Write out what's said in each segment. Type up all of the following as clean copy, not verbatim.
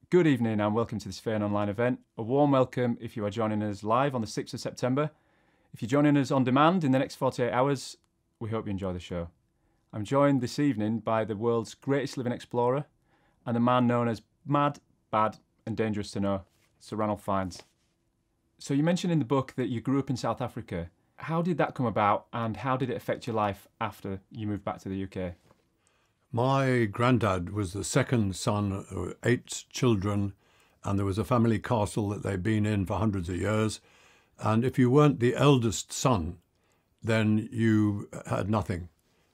Good evening and welcome to this Fiennes online event. A warm welcome if you are joining us live on the 6th of September. If you're joining us on demand in the next 48 hours, we hope you enjoy the show. I'm joined this evening by the world's greatest living explorer and the man known as mad, bad and dangerous to know, Sir Ranulph Fiennes. So you mentioned in the book that you grew up in South Africa. How did that come about and how did it affect your life after you moved back to the UK? My granddad was the second son of 8 children, and there was a family castle that they'd been in for hundreds of years. And if you weren't the eldest son, then you had nothing.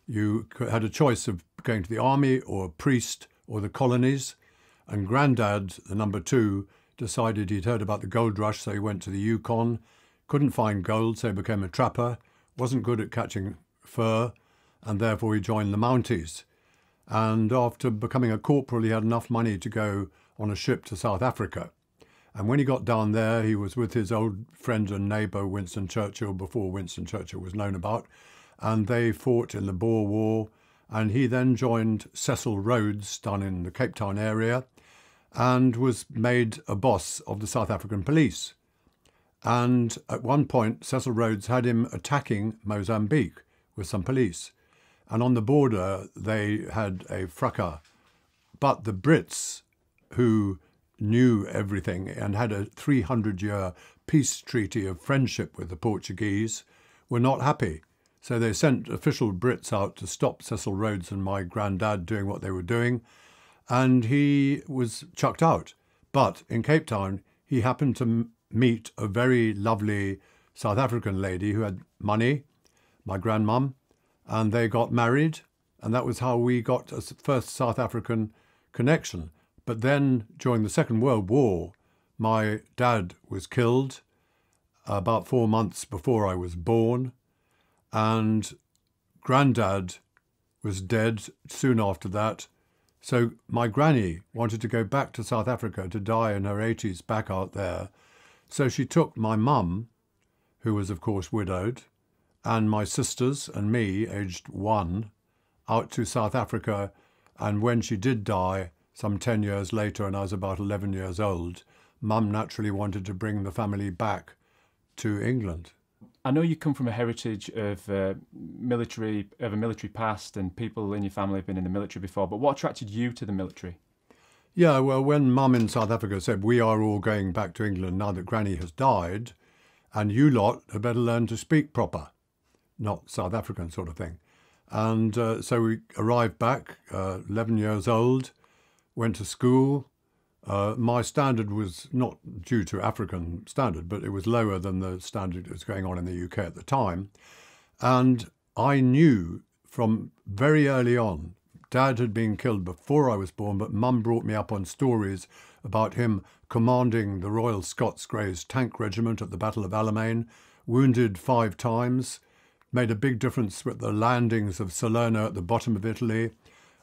You had a choice of going to the army or a priest or the colonies. And granddad, the number 2, decided he'd heard about the gold rush, so he went to the Yukon, couldn't find gold, so he became a trapper, wasn't good at catching fur, and therefore he joined the Mounties. And after becoming a corporal, he had enough money to go on a ship to South Africa. And when he got down there, he was with his old friend and neighbour, Winston Churchill, before Winston Churchill was known about. And they fought in the Boer War. And he then joined Cecil Rhodes down in the Cape Town area and was made a boss of the South African police. And at one point, Cecil Rhodes had him attacking Mozambique with some police. And on the border, they had a fracas. But the Brits, who knew everything and had a 300-year peace treaty of friendship with the Portuguese, were not happy. So they sent official Brits out to stop Cecil Rhodes and my granddad doing what they were doing. And he was chucked out. But in Cape Town, he happened to meet a very lovely South African lady who had money, my grandmum. And they got married, and that was how we got a first South African connection. But then, during the Second World War, my dad was killed about 4 months before I was born, and Granddad was dead soon after that. So my granny wanted to go back to South Africa to die in her 80s back out there. So she took my mum, who was of course widowed, and my sisters and me, aged 1, out to South Africa. And when she did die, some 10 years later, and I was about 11 years old, Mum naturally wanted to bring the family back to England. I know you come from a heritage of a military past and people in your family have been in the military before, but what attracted you to the military? Yeah, well, when Mum in South Africa said, we are all going back to England now that Granny has died, and you lot had better learn to speak proper. Not South African sort of thing. And so we arrived back, 11 years old, went to school. My standard was not due to African standard, but it was lower than the standard that was going on in the UK at the time. And I knew from very early on, Dad had been killed before I was born, but Mum brought me up on stories about him commanding the Royal Scots Greys Tank Regiment at the Battle of Alamein, wounded 5 times, made a big difference with the landings of Salerno at the bottom of Italy,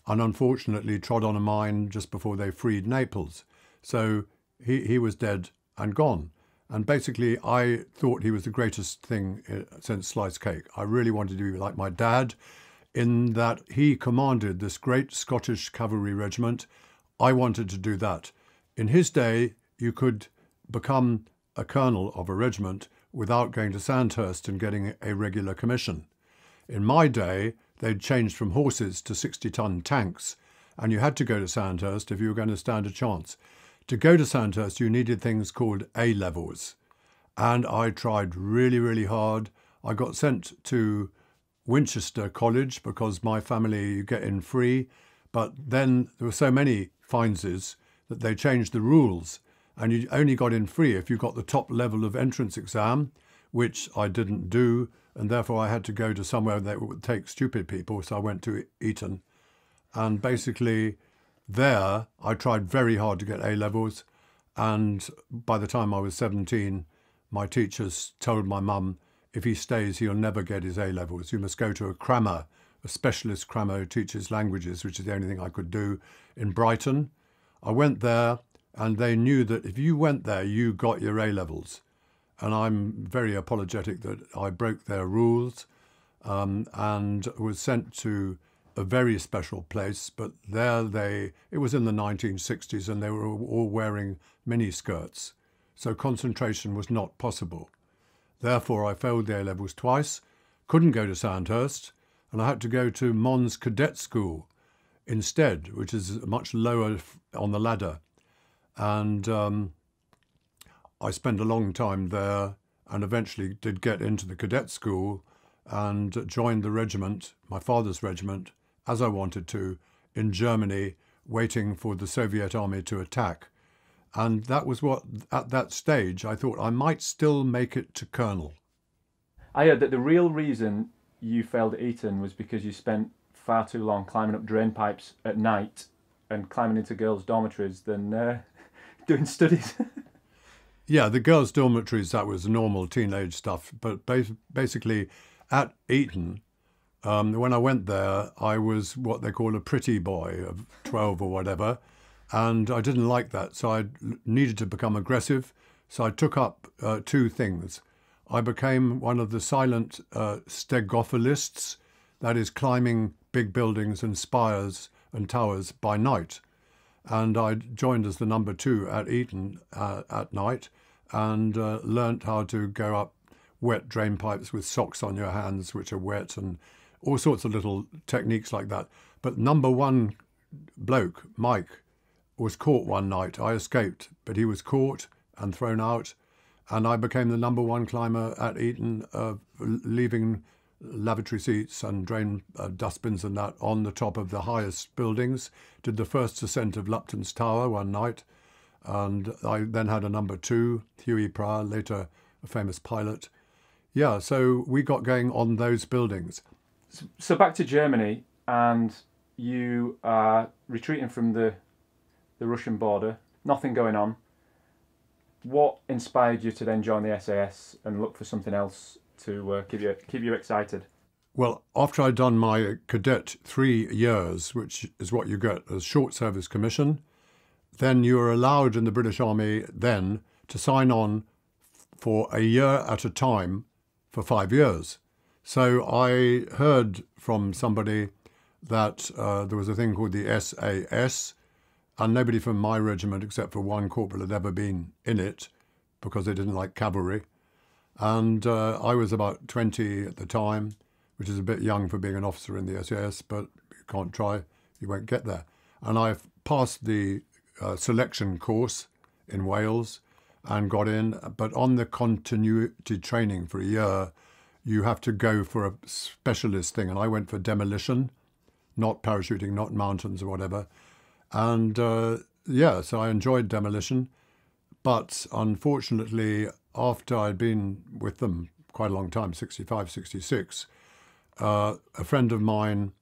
and unfortunately trod on a mine just before they freed Naples. So he was dead and gone. And basically, I thought he was the greatest thing since sliced cake. I really wanted to be like my dad in that he commanded this great Scottish cavalry regiment. I wanted to do that. In his day, you could become a colonel of a regiment without going to Sandhurst and getting a regular commission. In my day, they'd changed from horses to 60-ton tanks, and you had to go to Sandhurst if you were going to stand a chance. To go to Sandhurst, you needed things called A-levels, and I tried really, really hard. I got sent to Winchester College because my family, you get in free, but then there were so many Fienneses that they changed the rules. And you only got in free if you got the top level of entrance exam, which I didn't do, and therefore I had to go to somewhere that would take stupid people, so I went to Eton. And basically there, I tried very hard to get A-levels, and by the time I was 17, my teachers told my mum, if he stays, he'll never get his A-levels. You must go to a crammer, a specialist crammer who teaches languages, which is the only thing I could do, in Brighton. I went there, and they knew that if you went there, you got your A-levels. And I'm very apologetic that I broke their rules and was sent to a very special place, but it was in the 1960s and they were all wearing miniskirts. So concentration was not possible. Therefore, I failed the A-levels twice, couldn't go to Sandhurst, and I had to go to Mons Cadet School instead, which is much lower on the ladder. And I spent a long time there and eventually did get into the cadet school and joined the regiment, my father's regiment, as I wanted to, in Germany, waiting for the Soviet army to attack. And that was what, at that stage, I thought I might still make it to colonel. I heard that the real reason you failed at Eton was because you spent far too long climbing up drain pipes at night and climbing into girls' dormitories than doing studies. Yeah, the girls' dormitories, that was normal teenage stuff. But basically, at Eton, when I went there, I was what they call a pretty boy of 12 or whatever. And I didn't like that, so I needed to become aggressive. So I took up two things. I became one of the silent stegophilists, that is, climbing big buildings and spires and towers by night. And I joined as the number 2 at Eton at night and learnt how to go up wet drain pipes with socks on your hands, which are wet, and all sorts of little techniques like that. But number 1 bloke, Mike, was caught one night. I escaped, but he was caught and thrown out, and I became the number 1 climber at Eton, leaving lavatory seats and drain dustbins and that on the top of the highest buildings. Did the first ascent of Lupton's Tower one night, and I then had a number 2, Huey Pryor, later a famous pilot. Yeah, so we got going on those buildings. So back to Germany, and you are retreating from the Russian border, nothing going on. What inspired you to then join the SAS and look for something else to keep you excited? Well, after I'd done my cadet 3 years, which is what you get as short service commission, then you were allowed in the British Army then to sign on for a year at a time for 5 years. So I heard from somebody that there was a thing called the SAS, and nobody from my regiment, except for one corporal, had ever been in it because they didn't like cavalry. And I was about 20 at the time, which is a bit young for being an officer in the SAS, but you can't try, you won't get there. And I passed the selection course in Wales and got in, but on the continuity training for a year, you have to go for a specialist thing. And I went for demolition, not parachuting, not mountains or whatever. And yeah, so I enjoyed demolition. But unfortunately, after I'd been with them quite a long time, 65, 66, a friend of mine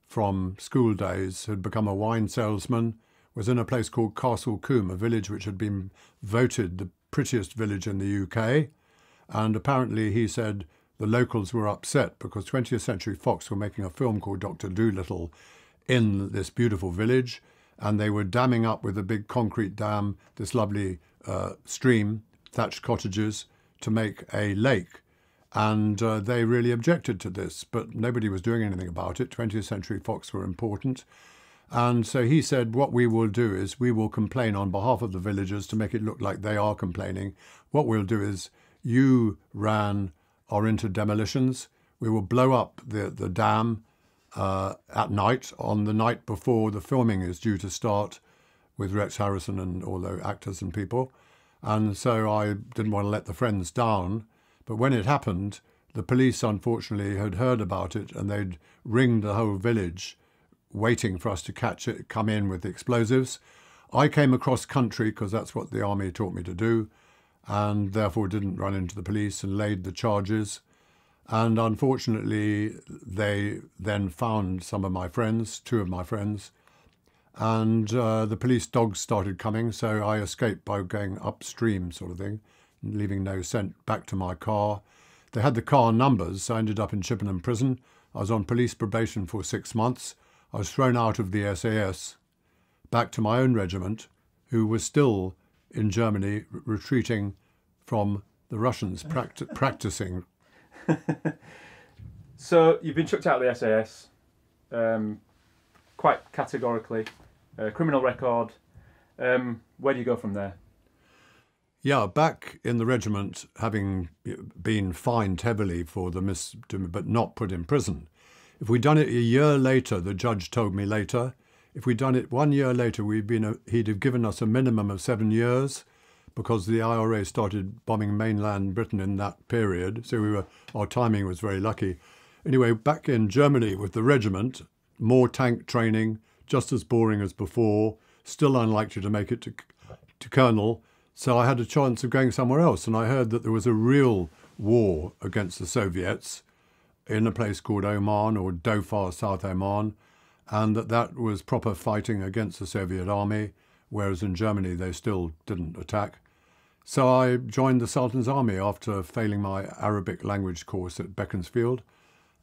from school days had become a wine salesman, was in a place called Castle Combe, a village which had been voted the prettiest village in the UK. And apparently he said the locals were upset because 20th Century Fox were making a film called Dr. Dolittle in this beautiful village, and they were damming up with a big concrete dam this lovely stream, thatched cottages, to make a lake. And they really objected to this, but nobody was doing anything about it. 20th Century Fox were important. And so he said, what we will do is we will complain on behalf of the villagers to make it look like they are complaining. What we'll do is you, Ran, are into demolitions. We will blow up the dam at night, on the night before the filming is due to start, with Rex Harrison and all the actors and people. And so I didn't want to let the friends down. But when it happened, the police, unfortunately, had heard about it, and they'd ringed the whole village, waiting for us to catch it, come in with the explosives. I came across country, because that's what the army taught me to do, and therefore didn't run into the police and laid the charges. And unfortunately, they then found some of my friends, 2 of my friends, and the police dogs started coming, so I escaped by going upstream sort of thing, leaving no scent back to my car. They had the car numbers, so I ended up in Chippenham Prison. I was on police probation for 6 months. I was thrown out of the SAS, back to my own regiment, who was still in Germany, retreating from the Russians, practicing. So you've been chucked out of the SAS. quite categorically. Criminal record. Where do you go from there? Yeah, back in the regiment, having been fined heavily for the misdemeanour, but not put in prison. If we'd done it a year later, the judge told me later, if we'd done it 1 year later, he'd have given us a minimum of 7 years, because the IRA started bombing mainland Britain in that period. So our timing was very lucky. Anyway, back in Germany with the regiment, more tank training, just as boring as before, still unlikely to make it to colonel. So I had a chance of going somewhere else, and I heard that there was a real war against the Soviets in a place called Oman, or Dhofar, South Oman, and that was proper fighting against the Soviet army, whereas in Germany they still didn't attack. So I joined the Sultan's army after failing my Arabic language course at Beaconsfield.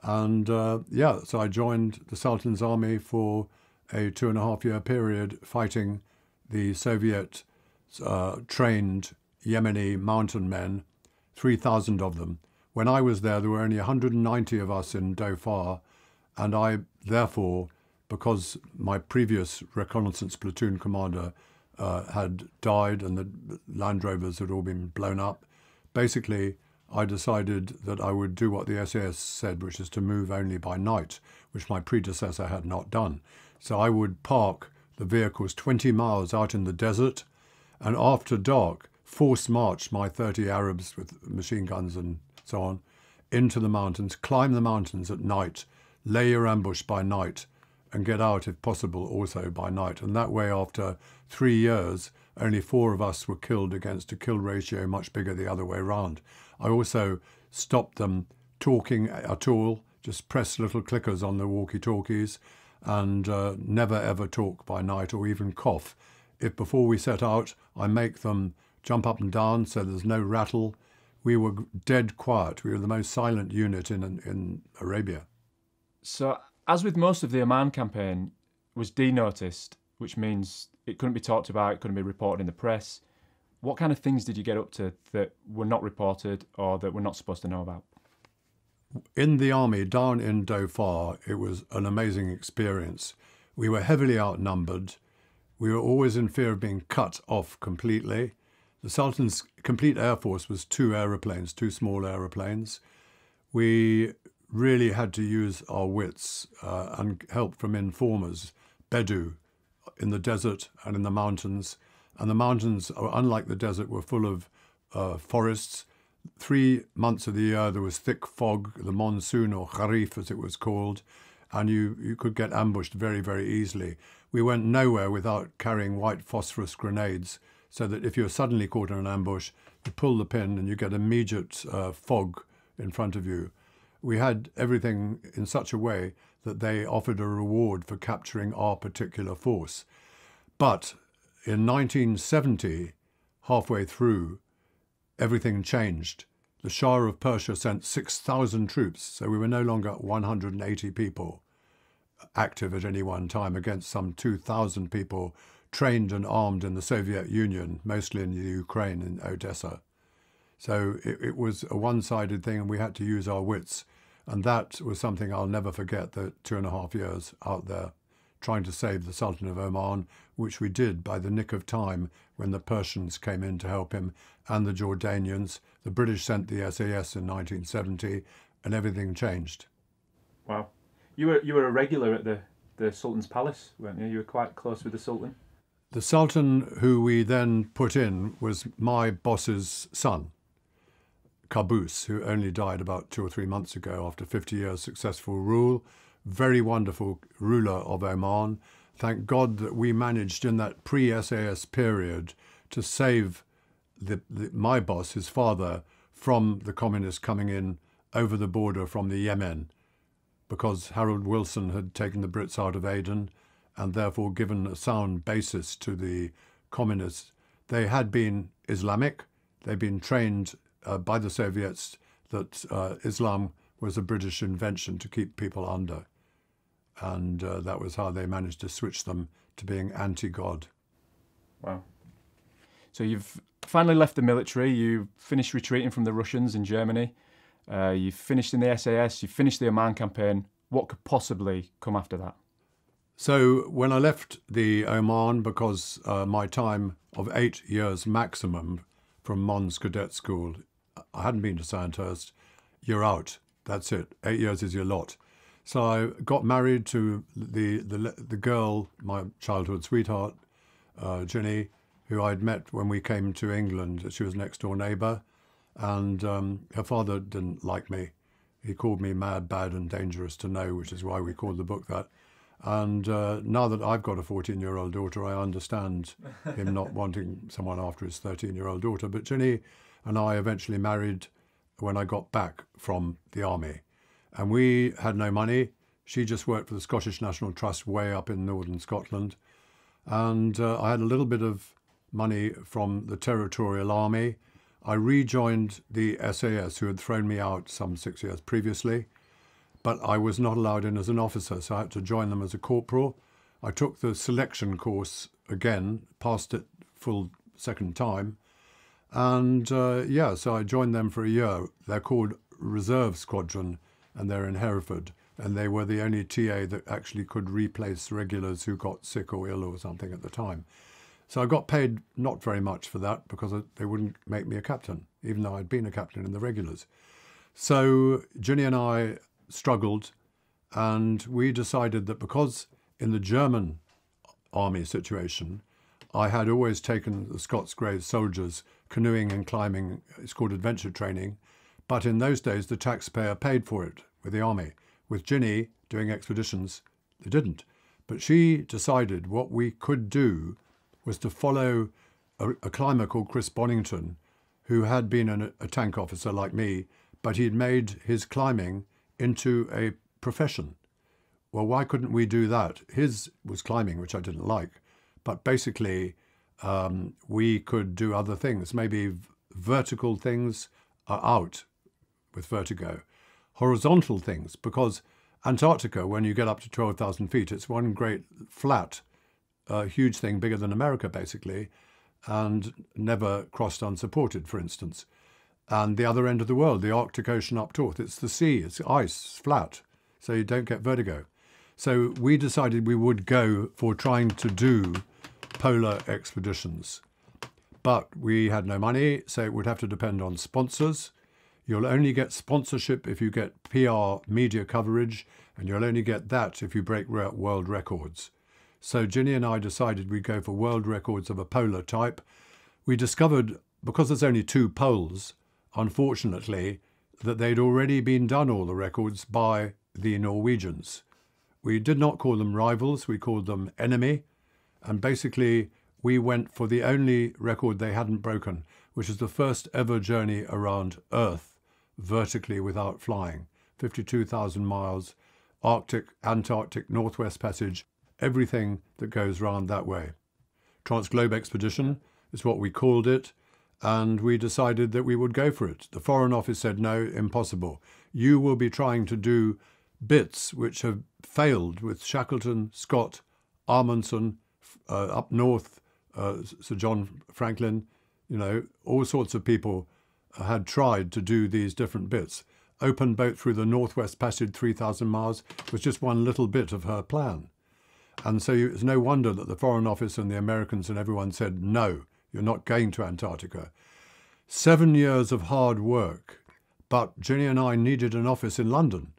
And so I joined the Sultan's army for a 2.5-year period, fighting the Soviet trained Yemeni mountain men, 3,000 of them. When I was there were only 190 of us in Dhofar, and I, therefore, because my previous reconnaissance platoon commander had died and the Land Rovers had all been blown up, basically I decided that I would do what the SAS said, which is to move only by night, which my predecessor had not done. So I would park the vehicles 20 miles out in the desert, and after dark, force march my 30 Arabs with machine guns and so on into the mountains, climb the mountains at night, lay your ambush by night, and get out, if possible, also by night. And that way, after 3 years, only 4 of us were killed against a kill ratio much bigger the other way around. I also stopped them talking at all, just press little clickers on the walkie-talkies, and never ever talk by night or even cough. If before we set out, I make them jump up and down so there's no rattle, we were dead quiet. We were the most silent unit in Arabia. So, as with most of the Oman campaign, it was denoticed, which means it couldn't be talked about, it couldn't be reported in the press. What kind of things did you get up to that were not reported or that we're not supposed to know about? In the army, down in Dhofar, it was an amazing experience. We were heavily outnumbered. We were always in fear of being cut off completely. The Sultan's complete air force was 2 aeroplanes, 2 small aeroplanes. We really had to use our wits and help from informers, Bedu, in the desert and in the mountains. And the mountains, unlike the desert, were full of forests. 3 months of the year there was thick fog, the monsoon, or kharif as it was called, and you could get ambushed very, very easily. We went nowhere without carrying white phosphorus grenades, so that if you're suddenly caught in an ambush, you pull the pin and you get immediate fog in front of you. We had everything in such a way that they offered a reward for capturing our particular force. But in 1970, halfway through, everything changed. The Shah of Persia sent 6,000 troops, so we were no longer 180 people active at any one time against some 2,000 people trained and armed in the Soviet Union, mostly in the Ukraine, in Odessa. So it was a one-sided thing, and we had to use our wits. And that was something I'll never forget, the 2.5 years out there trying to save the Sultan of Oman, which we did by the nick of time when the Persians came in to help him, and the Jordanians. The British sent the SAS in 1970, and everything changed. Wow. You were a regular at the Sultan's palace, weren't you? You were quite close with the Sultan. The Sultan who we then put in was my boss's son, Qaboos, who only died about 2 or 3 months ago after 50 years successful rule. Very wonderful ruler of Oman. Thank God that we managed in that pre-SAS period to save my boss, his father, from the communists coming in over the border from the Yemen, because Harold Wilson had taken the Brits out of Aden and therefore given a sound basis to the communists. They had been Islamic. They'd been trained by the Soviets that Islam was a British invention to keep people under. And that was how they managed to switch them to being anti-God. Wow. So you've finally left the military. You finished retreating from the Russians in Germany. You finished in the SAS. You finished the Oman campaign. What could possibly come after that? So when I left the Oman, because my time of 8 years maximum from Mons Cadet School, I hadn't been to Sandhurst, you're out. That's it. 8 years is your lot. So I got married to the girl, my childhood sweetheart, Ginny, who I'd met when we came to England. She was next door neighbour, and her father didn't like me. He called me mad, bad and dangerous to know, which is why we called the book that. And now that I've got a 14-year-old daughter, I understand him not wanting someone after his 13-year-old daughter. But Ginny and I eventually married when I got back from the army. And we had no money. She just worked for the Scottish National Trust way up in northern Scotland. And I had a little bit of money from the Territorial Army. I rejoined the SAS, who had thrown me out some 6 years previously. But I was not allowed in as an officer, so I had to join them as a corporal. I took the selection course again, passed it full second time. And so I joined them for a year. They're called Reserve Squadron, and they're in Hereford. And they were the only TA that actually could replace regulars who got sick or ill or something at the time. So I got paid not very much for that because they wouldn't make me a captain, even though I'd been a captain in the regulars. So Ginny and I struggled, and we decided that because in the German army situation, I had always taken the Scots Greys soldiers canoeing and climbing. It's called adventure training. But in those days, the taxpayer paid for it with the army. With Ginny doing expeditions, they didn't. But she decided what we could do was to follow a climber called Chris Bonington, who had been a tank officer like me, but he'd made his climbing into a profession. Well, why couldn't we do that? His was climbing, which I didn't like. But basically, we could do other things. Maybe vertical things are out with vertigo. Horizontal things, because Antarctica, when you get up to 12,000 feet, it's one great flat, huge thing, bigger than America, basically, and never crossed unsupported, for instance. And the other end of the world, the Arctic Ocean up north, it's the sea, it's ice, it's flat, so you don't get vertigo. So we decided we would go for trying to do polar expeditions. But we had no money, so it would have to depend on sponsors. You'll only get sponsorship if you get PR media coverage, and you'll only get that if you break world records. So Ginny and I decided we'd go for world records of a polar type. We discovered, because there's only 2 poles, unfortunately, that they'd already been done, all the records, by the Norwegians. We did not call them rivals, we called them enemy. And basically, we went for the only record they hadn't broken, which is the first ever journey around Earth, vertically without flying. 52,000 miles, Arctic, Antarctic, Northwest Passage, everything that goes round that way. Transglobe Expedition is what we called it, and we decided that we would go for it. The Foreign Office said, no, impossible. You will be trying to do bits which have failed with Shackleton, Scott, Amundsen, up north, Sir John Franklin, all sorts of people had tried to do these different bits. Open boat through the Northwest Passage, 3,000 miles, was just one little bit of her plan. And so it's no wonder that the Foreign Office and the Americans and everyone said, no, you're not going to Antarctica. 7 years of hard work, but Ginny and I needed an office in London.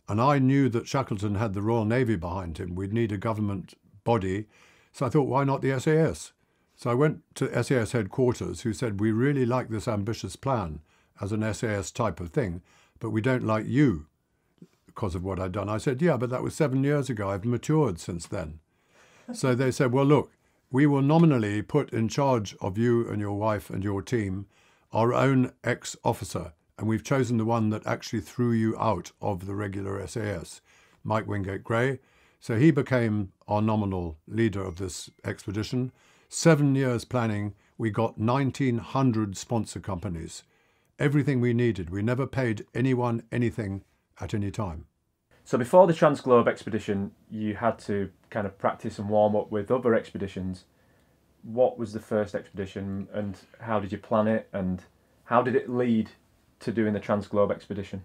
And I knew that Shackleton had the Royal Navy behind him. We'd need a government body. So I thought, why not the SAS? So I went to SAS headquarters, who said, we really like this ambitious plan as an SAS type of thing, but we don't like you because of what I'd done. I said, yeah, but that was 7 years ago. I've matured since then. So they said, well, look, we will nominally put in charge of you and your wife and your team our own ex-officer, and we've chosen the one that actually threw you out of the regular SAS, Mike Wingate-Gray. So he became our nominal leader of this expedition. 7 years planning, we got 1,900 sponsor companies. Everything we needed. We never paid anyone anything at any time. So before the Transglobe Expedition, you had to kind of practice and warm up with other expeditions. What was the first expedition, and how did you plan it, and how did it lead to doing the Transglobe Expedition?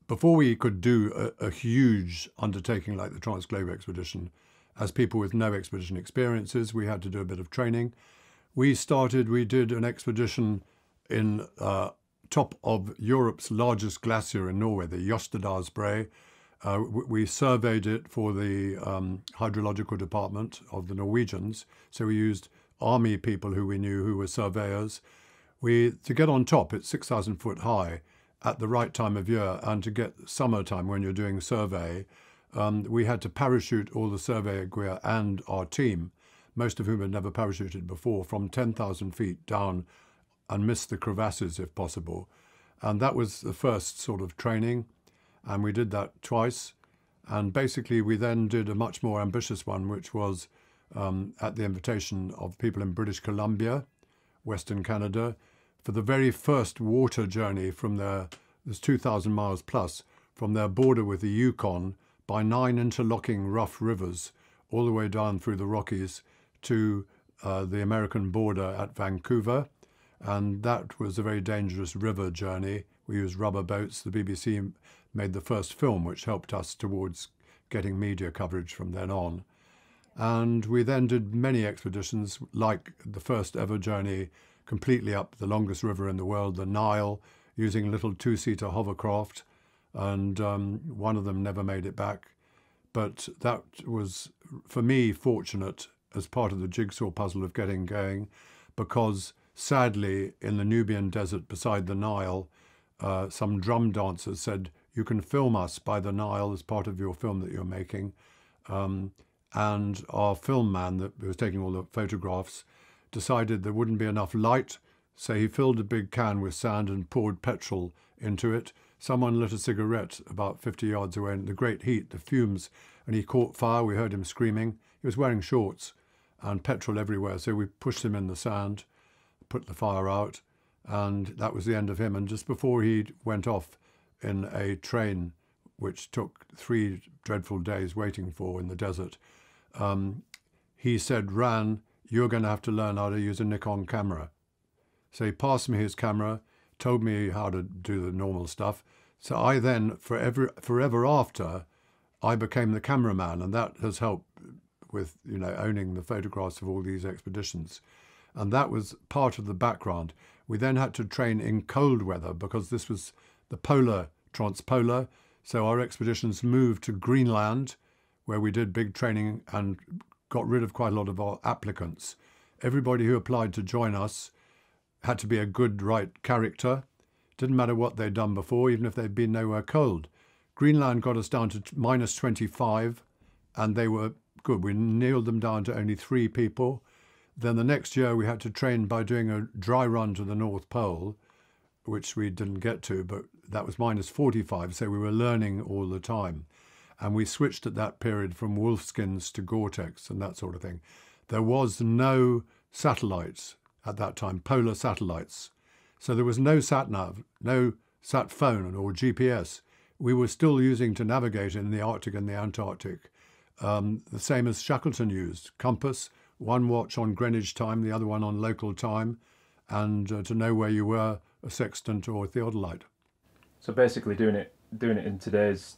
before we could do a huge undertaking like the Transglobe Expedition, as people with no expedition experiences, we had to do a bit of training. We did an expedition in top of Europe's largest glacier in Norway, the Jostedalsbreen. We surveyed it for the hydrological department of the Norwegians. So we used army people who we knew who were surveyors. To get on top, it's 6,000 foot high at the right time of year, and to get summertime when you're doing survey, we had to parachute all the survey gear and our team, most of whom had never parachuted before, from 10,000 feet down and miss the crevasses if possible. And that was the first sort of training, and we did that twice. And basically we then did a much more ambitious one, which was at the invitation of people in British Columbia, Western Canada, for the very first water journey from there's 2,000 miles plus, from their border with the Yukon by 9 interlocking rough rivers all the way down through the Rockies to the American border at Vancouver. And that was a very dangerous river journey. We used rubber boats. The BBC made the first film, which helped us towards getting media coverage from then on. And we then did many expeditions, like the first ever journey completely up the longest river in the world, the Nile, using a little two-seater hovercraft. And one of them never made it back. But that was, for me, fortunate as part of the jigsaw puzzle of getting going, because sadly, in the Nubian desert beside the Nile, some drum dancers said, "You can film us by the Nile as part of your film that you're making." And our film man that was taking all the photographs decided there wouldn't be enough light, so he filled a big can with sand and poured petrol into it. Someone lit a cigarette about 50 yards away, and the great heat, the fumes, and he caught fire. We heard him screaming. He was wearing shorts and petrol everywhere, so we pushed him in the sand, put the fire out, and that was the end of him. And just before he went off in a train, which took 3 dreadful days waiting for in the desert, he said, "Ran, you're going to have to learn how to use a Nikon camera." So he passed me his camera, told me how to do the normal stuff. So I then, forever after, I became the cameraman, and that has helped with, owning the photographs of all these expeditions. And that was part of the background. We then had to train in cold weather because this was the polar, transpolar. So our expeditions moved to Greenland, where we did big training and got rid of quite a lot of our applicants. Everybody who applied to join us had to be a good, right character. Didn't matter what they'd done before, even if they'd been nowhere cold. Greenland got us down to minus 25, and they were good. We nailed them down to only 3 people. Then the next year we had to train by doing a dry run to the North Pole, which we didn't get to, but that was minus 45, so we were learning all the time. And we switched at that period from wolfskins to Gore-Tex and that sort of thing. There was no satellites at that time, polar satellites. So there was no sat-nav, no sat phone or GPS. We were still using to navigate in the Arctic and the Antarctic, the same as Shackleton used. Compass, one watch on Greenwich time, the other one on local time, and to know where you were, a sextant or a theodolite. So basically doing it in today's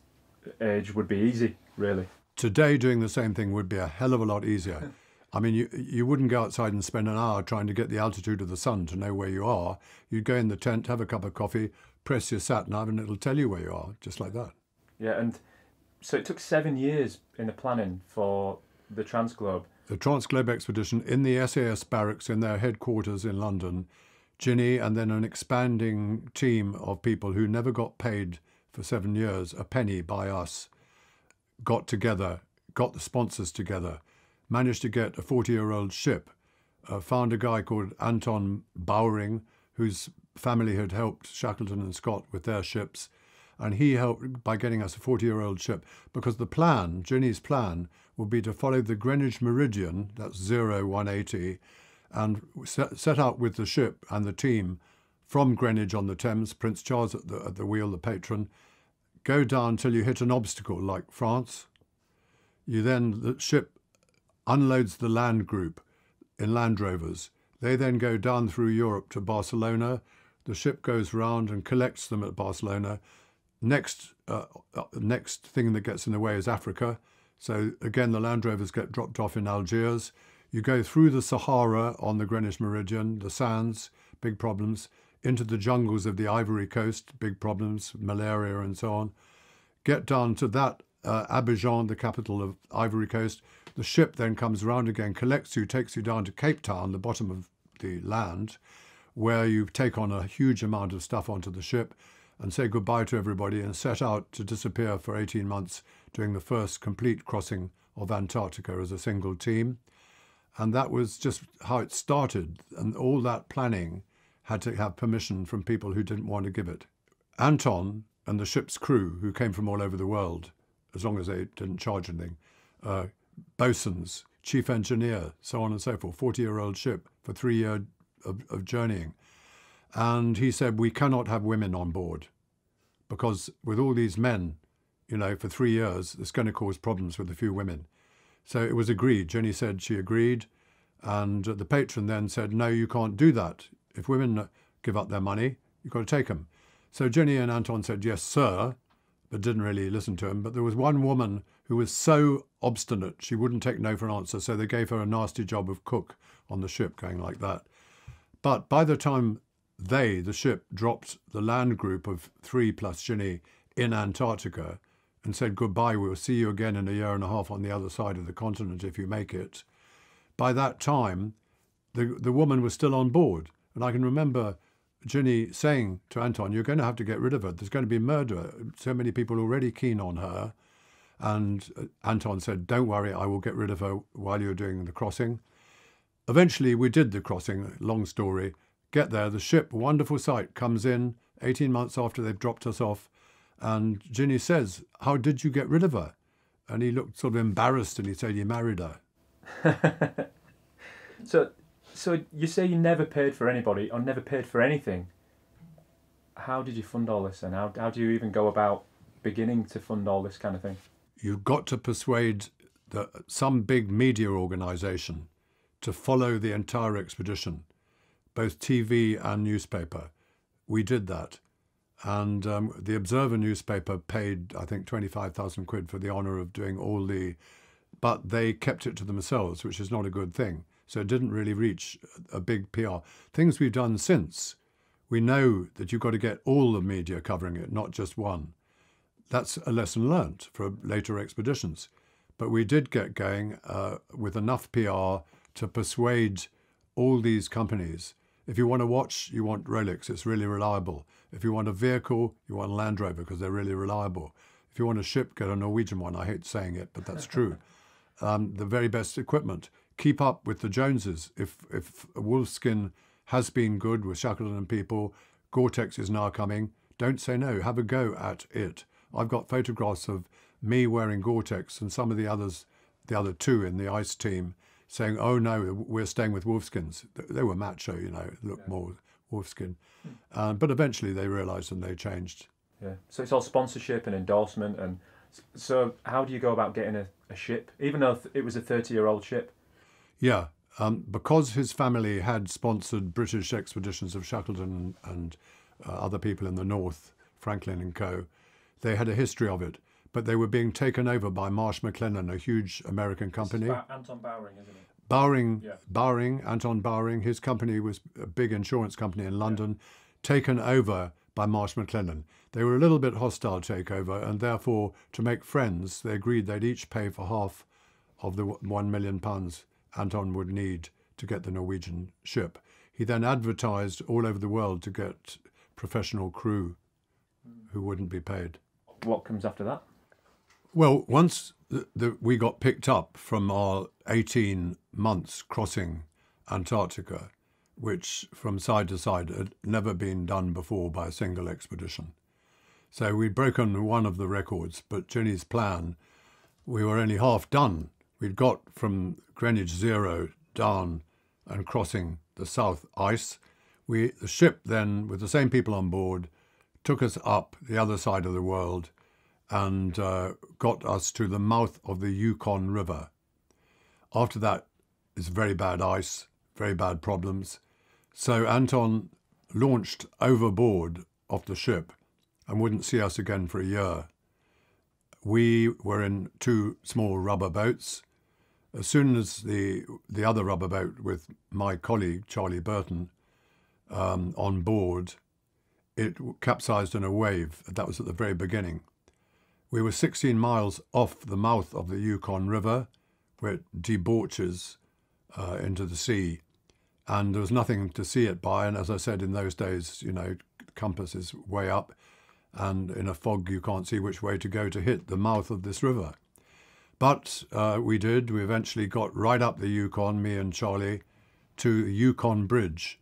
age would be easy, really. Today doing the same thing would be a hell of a lot easier. I mean, you wouldn't go outside and spend an hour trying to get the altitude of the sun to know where you are. You'd go in the tent, have a cup of coffee, press your sat-nav, and it'll tell you where you are, just like that. Yeah, and so it took 7 years in the planning for the Transglobe. The Transglobe Expedition in the SAS barracks in their headquarters in London, Ginny and then an expanding team of people who never got paid for 7 years a penny by us, got together, got the sponsors together, managed to get a 40-year-old ship, found a guy called Anton Bowring, whose family had helped Shackleton and Scott with their ships, and he helped by getting us a 40-year-old ship, because the plan, Ginny's plan, would be to follow the Greenwich meridian, that's 0180, and set out with the ship and the team from Greenwich on the Thames, Prince Charles at the wheel, the patron, go down till you hit an obstacle like France. The ship unloads the land group in Land Rovers. They then go down through Europe to Barcelona. The ship goes round and collects them at Barcelona. Next thing that gets in the way is Africa. So again, the Land Rovers get dropped off in Algiers. You go through the Sahara on the Greenwich Meridian, the sands, big problems, into the jungles of the Ivory Coast, big problems, malaria and so on. Get down to that, Abidjan, the capital of Ivory Coast. The ship then comes around again, collects you, takes you down to Cape Town, the bottom of the land, where you take on a huge amount of stuff onto the ship and say goodbye to everybody and set out to disappear for 18 months doing the first complete crossing of Antarctica as a single team. And that was just how it started. And all that planning had to have permission from people who didn't want to give it. Anton and the ship's crew, who came from all over the world, as long as they didn't charge anything, bosuns, chief engineer, so on and so forth, 40-year-old ship for 3 years of journeying. And he said, we cannot have women on board because with all these men, you know, for 3 years, it's going to cause problems with a few women. So it was agreed. Jenny said she agreed. And the patron then said, no, you can't do that. If women give up their money, you've got to take them. So Jenny and Anton said, yes, sir, but didn't really listen to him. But there was one woman who was so obstinate, she wouldn't take no for an answer. So they gave her a nasty job of cook on the ship, going like that. But by the time the ship, dropped the land group of 3 plus Ginny in Antarctica and said, goodbye, we'll see you again in a year and a half on the other side of the continent if you make it. By that time, the woman was still on board. And I can remember Ginny saying to Anton, you're going to have to get rid of her. There's going to be murder. So many people already keen on her. And Anton said, don't worry, I will get rid of her while you're doing the crossing. Eventually, we did the crossing, long story. Get there, the ship, wonderful sight, comes in 18 months after they've dropped us off. And Ginny says, how did you get rid of her? And he looked sort of embarrassed and he said, you married her. So you say you never paid for anybody or never paid for anything. How did you fund all this, and how do you even go about beginning to fund all this kind of thing? You've got to persuade some big media organisation to follow the entire expedition, both TV and newspaper. We did that. And the Observer newspaper paid, I think, 25,000 quid for the honour of doing all but they kept it to themselves, which is not a good thing. So it didn't really reach a big PR. Things we've done since, we know that you've got to get all the media covering it, not just one. That's a lesson learnt for later expeditions. But we did get going with enough PR to persuade all these companies. If you want a watch, you want Rolex, it's really reliable. If you want a vehicle, you want a Land Rover because they're really reliable. If you want a ship, get a Norwegian one. I hate saying it, but that's true. The very best equipment. Keep up with the Joneses. If Wolfskin has been good with Shackleton and people, Gore-Tex is now coming. Don't say no. Have a go at it. I've got photographs of me wearing Gore-Tex and some of the other two in the ice team saying, oh no, we're staying with Wolfskins. They were macho, you know, look more Wolfskin. But eventually they realised and they changed. Yeah. So it's all sponsorship and endorsement. And so how do you go about getting a ship, even though it was a 30-year-old ship? Yeah. Because his family had sponsored British expeditions of Shackleton and other people in the north, Franklin and co., they had a history of it. But they were being taken over by Marsh McLennan, a huge American company. Anton Bowring, isn't it? Bowring, Anton Bowring, his company was a big insurance company in London, taken over by Marsh McLennan. They were a little bit hostile takeover, and therefore, to make friends, they agreed they'd each pay for half of the £1 million Anton would need to get the Norwegian ship. He then advertised all over the world to get professional crew who wouldn't be paid. What comes after that? Well, once we got picked up from our 18 months crossing Antarctica, which from side to side had never been done before by a single expedition. So we'd broken one of the records, but Jenny's plan, we were only half done. We'd got from Greenwich Zero down and crossing the south ice. The ship then, with the same people on board, took us up the other side of the world and got us to the mouth of the Yukon River. After that, it's very bad ice, very bad problems. So Anton launched overboard of the ship and wouldn't see us again for a year. We were in 2 small rubber boats. As soon as the other rubber boat with my colleague, Charlie Burton, on board, it capsized in a wave. That was at the very beginning. We were 16 miles off the mouth of the Yukon River, where it debouches into the sea, and there was nothing to see it by. And as I said, in those days, you know, compass is way up, and in a fog you can't see which way to go to hit the mouth of this river. But we did. We eventually got right up the Yukon, me and Charlie, to Yukon Bridge.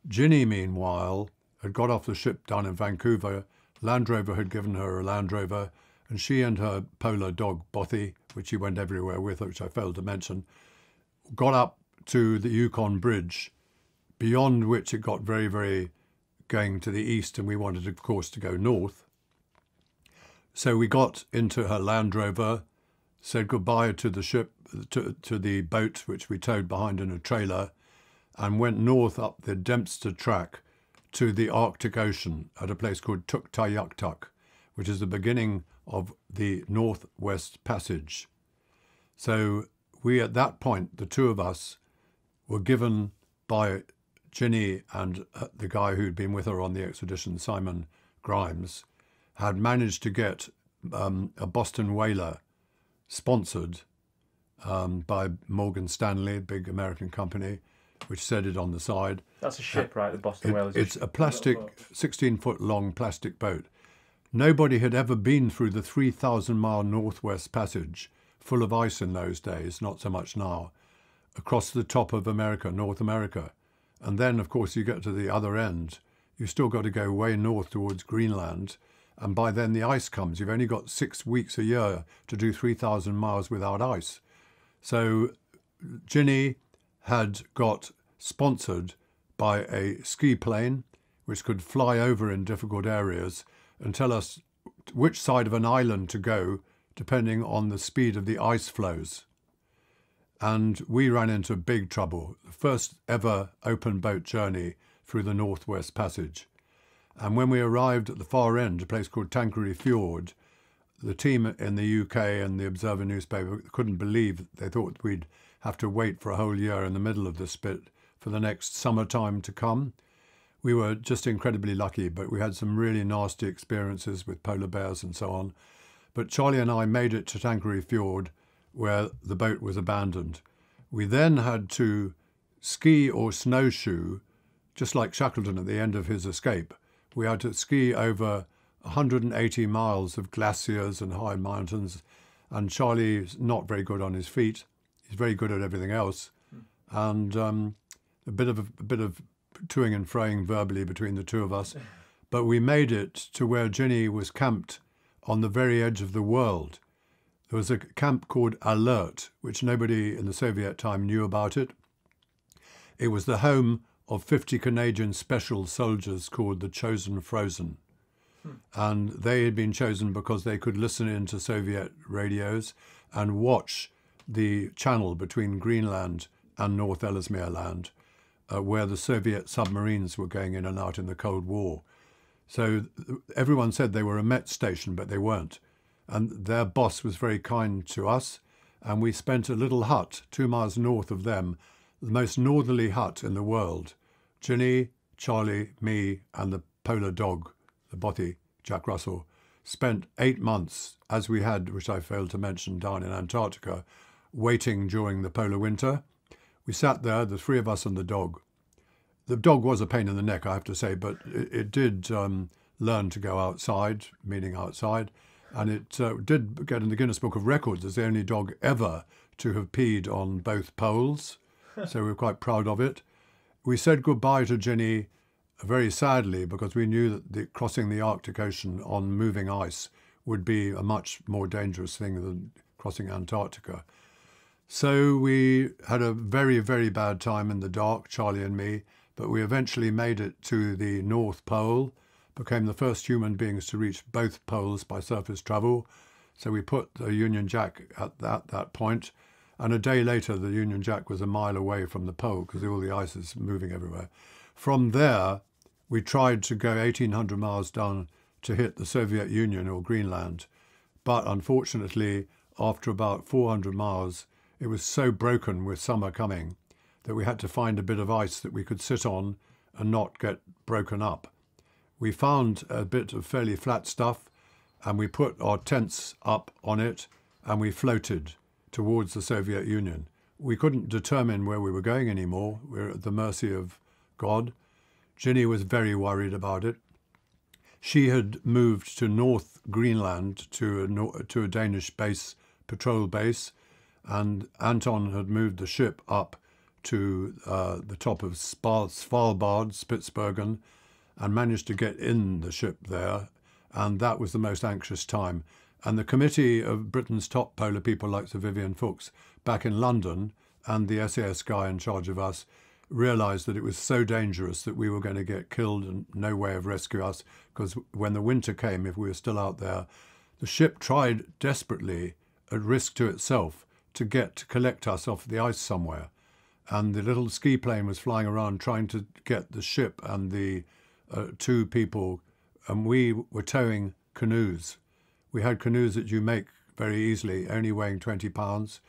Ginny, meanwhile, had got off the ship down in Vancouver. Land Rover had given her a Land Rover, and she and her polar dog, Bothy, which she went everywhere with, which I failed to mention, got up to the Yukon Bridge, beyond which it got very, very going to the east, and we wanted, of course, to go north. So we got into her Land Rover, said goodbye to the ship, to the boat, which we towed behind in a trailer, and went north up the Dempster track to the Arctic Ocean at a place called Tuktoyaktuk, which is the beginning of the Northwest Passage. So we, at that point, the 2 of us, were given by Ginny and the guy who'd been with her on the expedition, Simon Grimes, had managed to get a Boston whaler sponsored by Morgan Stanley, a big American company, which said it on the side. That's a ship, right? The Boston whale. It's a plastic, 16-foot long plastic boat. Nobody had ever been through the 3,000-mile Northwest Passage, full of ice in those days, not so much now, across the top of America, North America. And then, of course, you get to the other end. You've still got to go way north towards Greenland, and by then the ice comes. You've only got 6 weeks a year to do 3,000 miles without ice. So Ginny had got sponsored by a ski plane, which could fly over in difficult areas and tell us which side of an island to go, depending on the speed of the ice flows. And we ran into big trouble. The first ever open boat journey through the Northwest Passage. And when we arrived at the far end, a place called Tanqueray Fjord, the team in the UK and the Observer newspaper couldn't believe. They thought we'd have to wait for a whole year in the middle of the spit for the next summertime to come. We were just incredibly lucky, but we had some really nasty experiences with polar bears and so on. But Charlie and I made it to Tanqueray Fjord, where the boat was abandoned. We then had to ski or snowshoe, just like Shackleton at the end of his escape. We had to ski over 180 miles of glaciers and high mountains, and Charlie's not very good on his feet. He's very good at everything else, and a bit of toing and froing verbally between the 2 of us. But we made it to where Ginny was camped on the very edge of the world. There was a camp called Alert, which nobody in the Soviet time knew about it. It was the home of 50 Canadian special soldiers called the Chosen Frozen. And they had been chosen because they could listen into Soviet radios and watch the channel between Greenland and North Ellesmere Land, where the Soviet submarines were going in and out in the Cold War. So everyone said they were a Met station, but they weren't. And their boss was very kind to us, and we spent a little hut 2 miles north of them, the most northerly hut in the world. Ginny, Charlie, me, and the polar dog, the Bothy, Jack Russell, spent 8 months, as we had, which I failed to mention, down in Antarctica, waiting during the polar winter. We sat there, the 3 of us and the dog. The dog was a pain in the neck, I have to say, but it did learn to go outside, meaning outside, and it did get in the Guinness Book of Records as the only dog ever to have peed on both poles, so we're quite proud of it. We said goodbye to Ginny very sadly, because we knew that crossing the Arctic Ocean on moving ice would be a much more dangerous thing than crossing Antarctica. So we had a very, very bad time in the dark, Charlie and me, but we eventually made it to the North Pole, became the first human beings to reach both poles by surface travel. So we put the Union Jack at that point, and a day later the Union Jack was a mile away from the pole because all the ice is moving everywhere. From there, we tried to go 1,800 miles down to hit the Soviet Union or Greenland. But unfortunately, after about 400 miles, it was so broken with summer coming that we had to find a bit of ice that we could sit on and not get broken up. We found a bit of fairly flat stuff and we put our tents up on it and we floated towards the Soviet Union. We couldn't determine where we were going anymore. We were at the mercy of God. Ginny was very worried about it. She had moved to North Greenland to a Danish patrol base, and Anton had moved the ship up to the top of Svalbard, Spitsbergen, and managed to get in the ship there, and that was the most anxious time. And the committee of Britain's top polar people like Sir Vivian Fuchs back in London and the SAS guy in charge of us realised that it was so dangerous that we were going to get killed and no way of rescue us, because when the winter came, if we were still out there, the ship tried desperately, at risk to itself, to collect us off the ice somewhere. And the little ski plane was flying around trying to get the ship and the two people, and we were towing canoes. We had canoes that you make very easily, only weighing 20 pounds,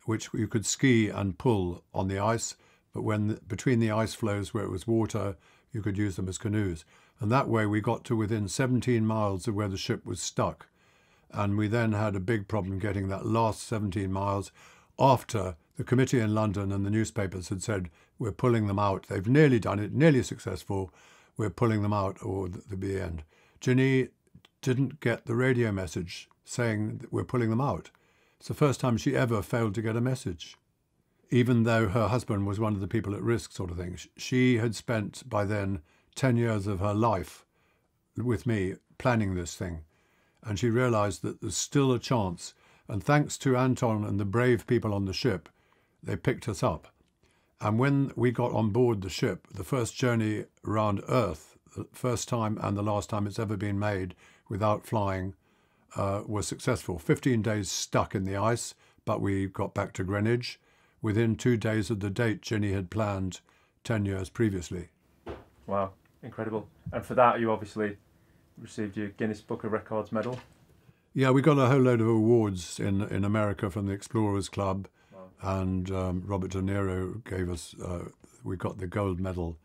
which you could ski and pull on the ice, but between the ice floes where it was water, you could use them as canoes. And that way we got to within 17 miles of where the ship was stuck. And we then had a big problem getting that last 17 miles after the committee in London and the newspapers had said, we're pulling them out. They've nearly done it, nearly successful. We're pulling them out, or there'll be the end. Ginny didn't get the radio message saying that we're pulling them out. It's the first time she ever failed to get a message, even though her husband was one of the people at risk, sort of thing. She had spent by then 10 years of her life with me planning this thing. And she realised that there's still a chance. And thanks to Anton and the brave people on the ship, they picked us up. And when we got on board the ship, the first journey around Earth, the first time and the last time it's ever been made without flying, was successful. 15 days stuck in the ice, but we got back to Greenwich within 2 days of the date Ginny had planned 10 years previously. Wow, incredible. And for that, you obviously received your Guinness Book of Records medal. Yeah, we got a whole load of awards in America from the Explorers Club. Wow. And Robert De Niro gave us, we got the gold medal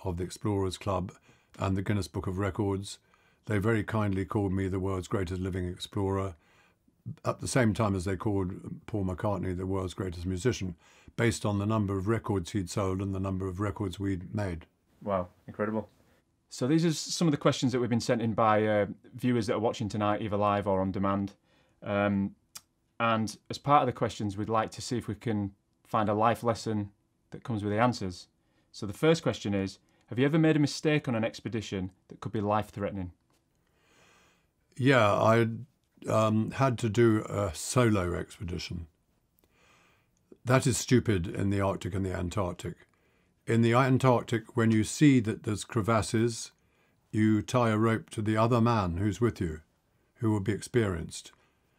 of the Explorers Club and the Guinness Book of Records. They very kindly called me the world's greatest living explorer, at the same time as they called Paul McCartney the world's greatest musician, based on the number of records he'd sold and the number of records we'd made. Wow, incredible. So these are some of the questions that we've been sent in by viewers that are watching tonight, either live or on demand. And as part of the questions, we'd like to see if we can find a life lesson that comes with the answers. So the first question is, have you ever made a mistake on an expedition that could be life-threatening? Yeah, I had to do a solo expedition. That is stupid in the Arctic and the Antarctic. In the Antarctic, when you see that there's crevasses, you tie a rope to the other man who's with you, who will be experienced.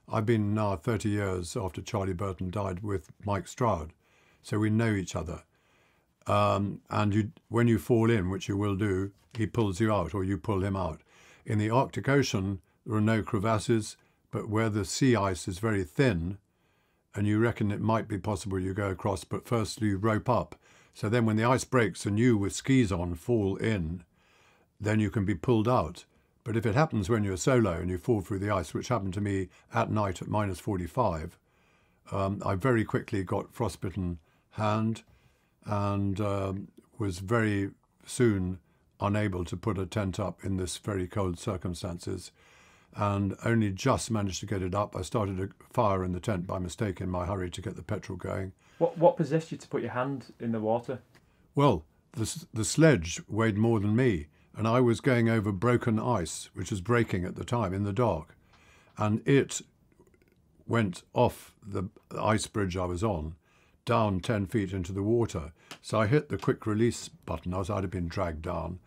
I've been now 30 years after Charlie Burton died with Mike Stroud, so we know each other. When you fall in, which you will do, he pulls you out or you pull him out. In the Arctic Ocean, there are no crevasses, but where the sea ice is very thin, and you reckon it might be possible you go across, but first you rope up. So then when the ice breaks and you with skis on fall in, then you can be pulled out. But if it happens when you're solo and you fall through the ice, which happened to me at night at minus 45, I very quickly got frostbitten hand and was very soon unable to put a tent up in this very cold circumstances, and only just managed to get it up. I started a fire in the tent by mistake in my hurry to get the petrol going. What possessed you to put your hand in the water? Well, the sledge weighed more than me, and I was going over broken ice, which was breaking at the time in the dark, and it went off the ice bridge I was on, down 10 feet into the water. So I hit the quick release button, as I'd have been dragged down,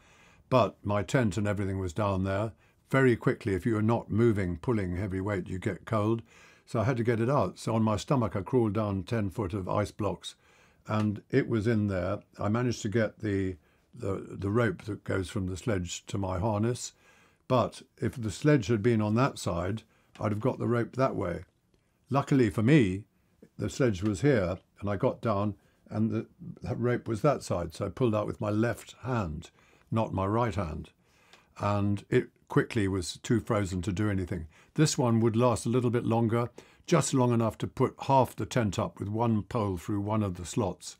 but my tent and everything was down there. Very quickly, if you are not moving, pulling heavy weight, you get cold. So I had to get it out. So on my stomach, I crawled down 10 foot of ice blocks, and it was in there. I managed to get the rope that goes from the sledge to my harness, But if the sledge had been on that side, I'd have got the rope that way. Luckily for me, the sledge was here, and I got down, and the rope was that side. So I pulled out with my left hand, not my right hand. And it quickly was too frozen to do anything. This one would last a little bit longer, just long enough to put half the tent up with one pole through one of the slots.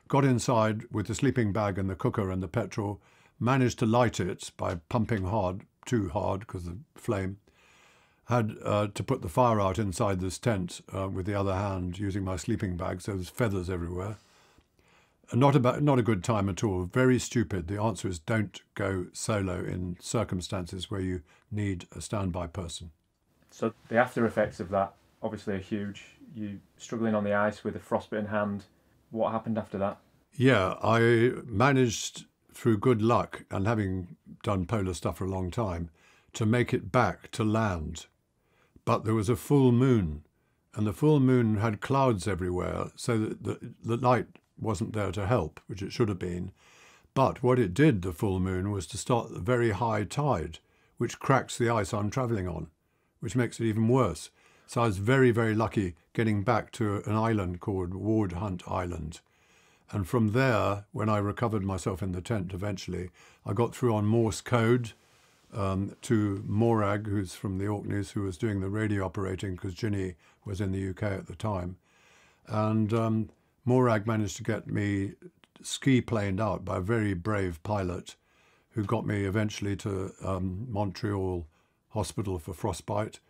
Got inside with the sleeping bag and the cooker and the petrol, managed to light it by pumping hard, too hard because of the flame. Had to put the fire out inside this tent with the other hand using my sleeping bag, so there's feathers everywhere. Not a good time at all, very stupid. The answer is don't go solo in circumstances where you need a standby person. So the after effects of that obviously are huge. You struggling on the ice with a frostbitten hand. What happened after that? Yeah, I managed through good luck and having done polar stuff for a long time to make it back to land. But there was a full moon, and the full moon had clouds everywhere, so that the light wasn't there to help, which it should have been. But what it did, the full moon, was to start a very high tide, which cracks the ice I'm travelling on, which makes it even worse. So I was very, very lucky getting back to an island called Ward Hunt Island. And from there, when I recovered myself in the tent eventually, I got through on Morse code to Morag, who's from the Orkneys, who was doing the radio operating because Ginny was in the UK at the time. And Morag managed to get me ski planed out by a very brave pilot who got me eventually to Montreal Hospital for frostbite.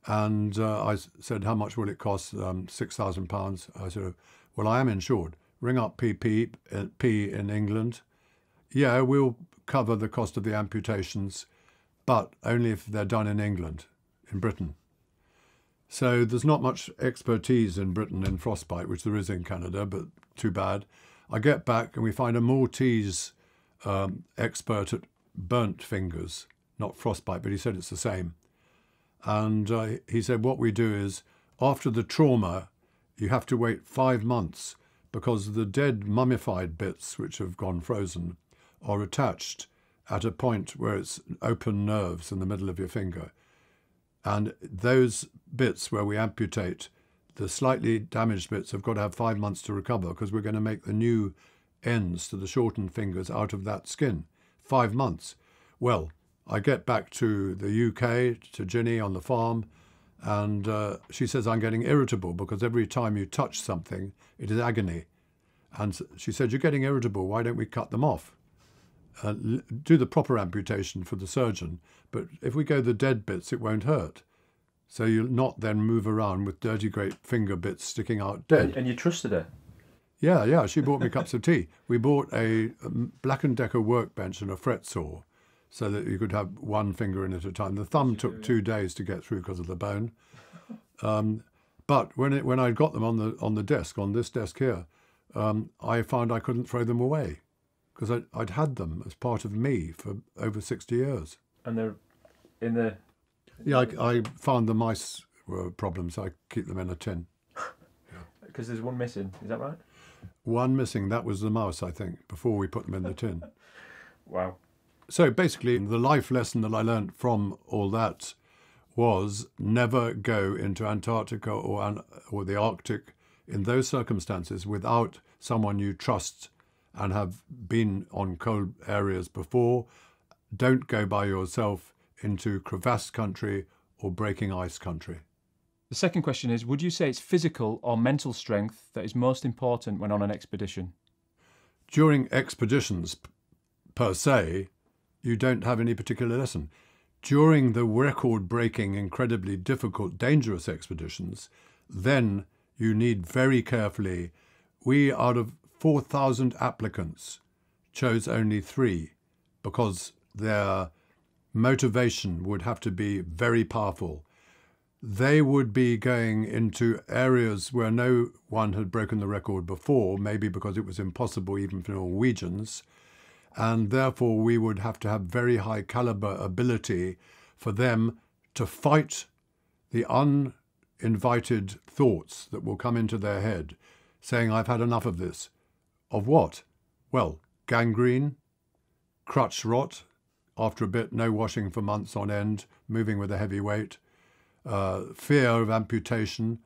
And I said, how much will it cost? £6,000. I said, well, I am insured. Ring up PP in England. Yeah, we'll cover the cost of the amputations, but only if they're done in England, in Britain. So there's not much expertise in Britain in frostbite, which there is in Canada, but too bad. I get back and we find a Maltese expert at burnt fingers, not frostbite, but he said it's the same. And he said what we do is, after the trauma, you have to wait 5 months because the dead mummified bits, which have gone frozen, are attached at a point where it's open nerves in the middle of your finger. And those bits where we amputate, the slightly damaged bits have got to have 5 months to recover because we're going to make the new ends to the shortened fingers out of that skin. 5 months. Well, I get back to the UK, to Ginny on the farm, and she says I'm getting irritable because every time you touch something, it is agony. And she said, you're getting irritable, why don't we cut them off? Do the proper amputation for the surgeon, but if we go the dead bits, it won't hurt. So you'll not then move around with dirty great finger bits sticking out dead. And you trusted her? Yeah, she bought me cups of tea. We bought a Black & Decker workbench and a fret saw so that you could have one finger in at a time. The thumb took 2 days to get through because of the bone. But when I got them on the desk, on this desk here, I found I couldn't throw them away because I'd had them as part of me for over 60 years. And they're in the... Yeah, I found the mice were problems. So I keep them in a tin. Because there's one missing, is that right? One missing, that was the mouse, I think, before we put them in the tin. Wow. So basically, the life lesson that I learned from all that was never go into Antarctica or the Arctic in those circumstances without someone you trust and have been on cold areas before. Don't go by yourself into crevasse country or breaking ice country. The second question is, would you say it's physical or mental strength that is most important when on an expedition? During expeditions, per se, you don't have any particular lesson. During the record-breaking, incredibly difficult, dangerous expeditions, then you need very carefully. We, out of 4,000 applicants, chose only 3 because their motivation would have to be very powerful. They would be going into areas where no one had broken the record before, maybe because it was impossible even for Norwegians, and therefore we would have to have very high caliber ability for them to fight the uninvited thoughts that will come into their head, saying, I've had enough of this. Of what? Well, gangrene, crutch rot, after a bit, no washing for months on end, moving with a heavy weight, fear of amputation,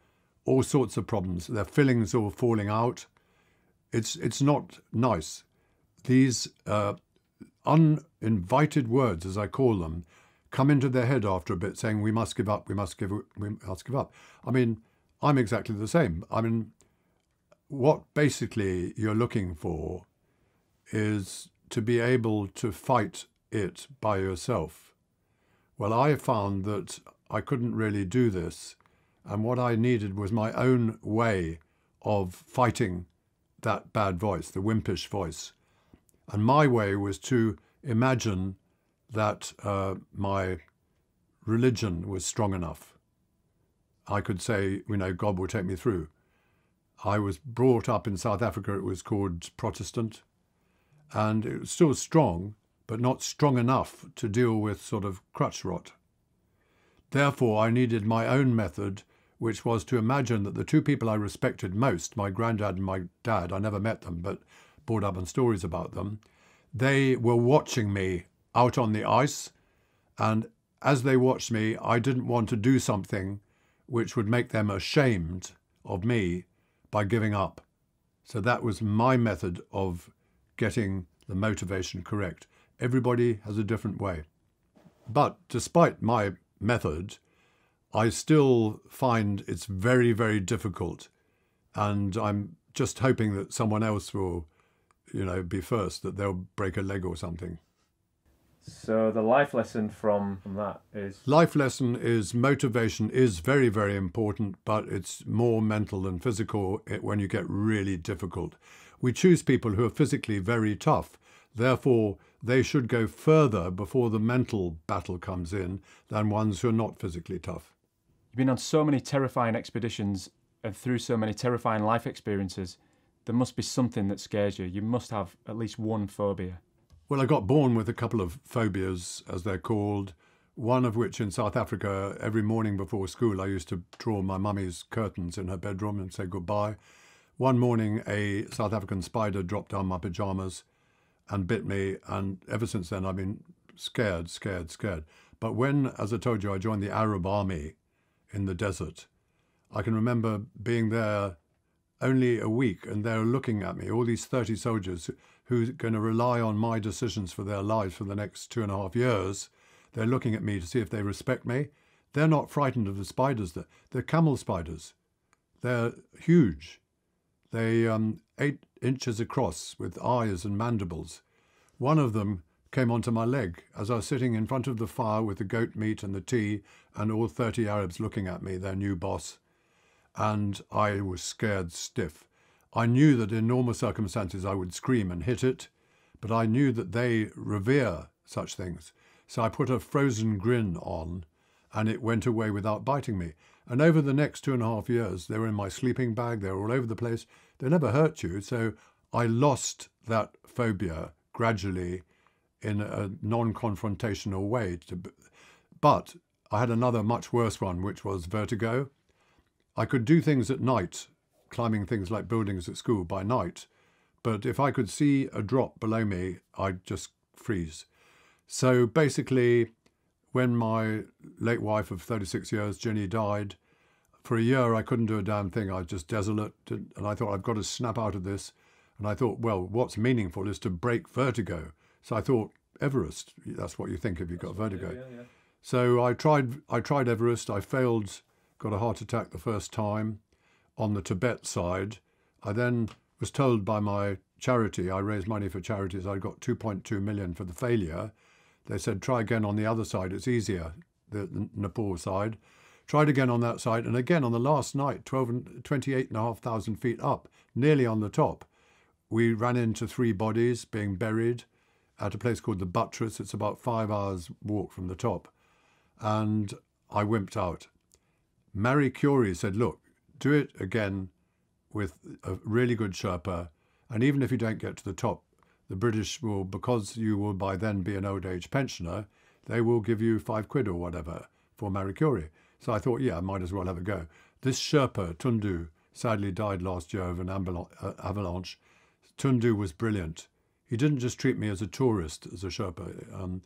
all sorts of problems. Their fillings all falling out. It's not nice. These uninvited words, as I call them, come into their head after a bit, saying, we must give up, we must give up. I mean, I'm exactly the same. I mean, what basically you're looking for is to be able to fight it by yourself. Well, I found that I couldn't really do this, and what I needed was my own way of fighting that bad voice, the wimpish voice. And my way was to imagine that my religion was strong enough. I could say, you know, God will take me through. I was brought up in South Africa, it was called Protestant, and it was still strong, but not strong enough to deal with sort of crutch rot. Therefore, I needed my own method, which was to imagine that the two people I respected most, my granddad and my dad, I never met them, but brought up on stories about them, they were watching me out on the ice, and as they watched me, I didn't want to do something which would make them ashamed of me by giving up. So that was my method of getting the motivation correct. Everybody has a different way. But despite my method, I still find it's very, very difficult. And I'm just hoping that someone else will, you know, be first, that they'll break a leg or something. So the life lesson from that is? Life lesson is motivation is very, very important, but it's more mental than physical when you get really difficult. We choose people who are physically very tough. Therefore, they should go further before the mental battle comes in than ones who are not physically tough. You've been on so many terrifying expeditions and through so many terrifying life experiences. There must be something that scares you. You must have at least one phobia. Well, I got born with a couple of phobias, as they're called, one of which in South Africa, every morning before school, I used to draw my mummy's curtains in her bedroom and say goodbye. One morning, a South African spider dropped down my pajamas and bit me, and ever since then I've been scared. But when, as I told you, I joined the Arab army in the desert, I can remember being there only a week, and they're looking at me, all these 30 soldiers who are going to rely on my decisions for their lives for the next 2.5 years. They're looking at me to see if they respect me. They're not frightened of the spiders. They're camel spiders. They're huge. They 8 inches across with eyes and mandibles. One of them came onto my leg as I was sitting in front of the fire with the goat meat and the tea and all 30 Arabs looking at me, their new boss. And I was scared stiff. I knew that in normal circumstances I would scream and hit it, but I knew that they revere such things. So I put a frozen grin on, and it went away without biting me. And over the next 2.5 years, they were in my sleeping bag, they were all over the place. They never hurt you, so I lost that phobia gradually in a non-confrontational way. But I had another much worse one, which was vertigo. I could do things at night, climbing things like buildings at school by night, but if I could see a drop below me, I'd just freeze. So basically, when my late wife of 36 years, Jenny, died, for a year I couldn't do a damn thing. I was just desolate, and I thought, I've got to snap out of this. And I thought, well, what's meaningful is to break vertigo. So I thought, Everest, that's what you think if you've got vertigo. Yeah. So I tried Everest. I failed, got a heart attack the first time on the Tibet side. I then was told by my charity, I raised money for charities, I got 2.2 million for the failure. They said, try again on the other side, it's easier, the Nepal side. Tried again on that side, and again on the last night, 28,500 feet up, nearly on the top. We ran into 3 bodies being buried at a place called the Buttress. It's about 5 hours walk from the top. And I wimped out. Marie Curie said, look, do it again with a really good Sherpa, and even if you don't get to the top, the British will, because you will by then be an old age pensioner, they will give you £5 or whatever for Marie Curie. So I thought, yeah, I might as well have a go. This Sherpa, Tundu, sadly died last year of an avalanche. Tundu was brilliant. He didn't just treat me as a tourist, as a Sherpa.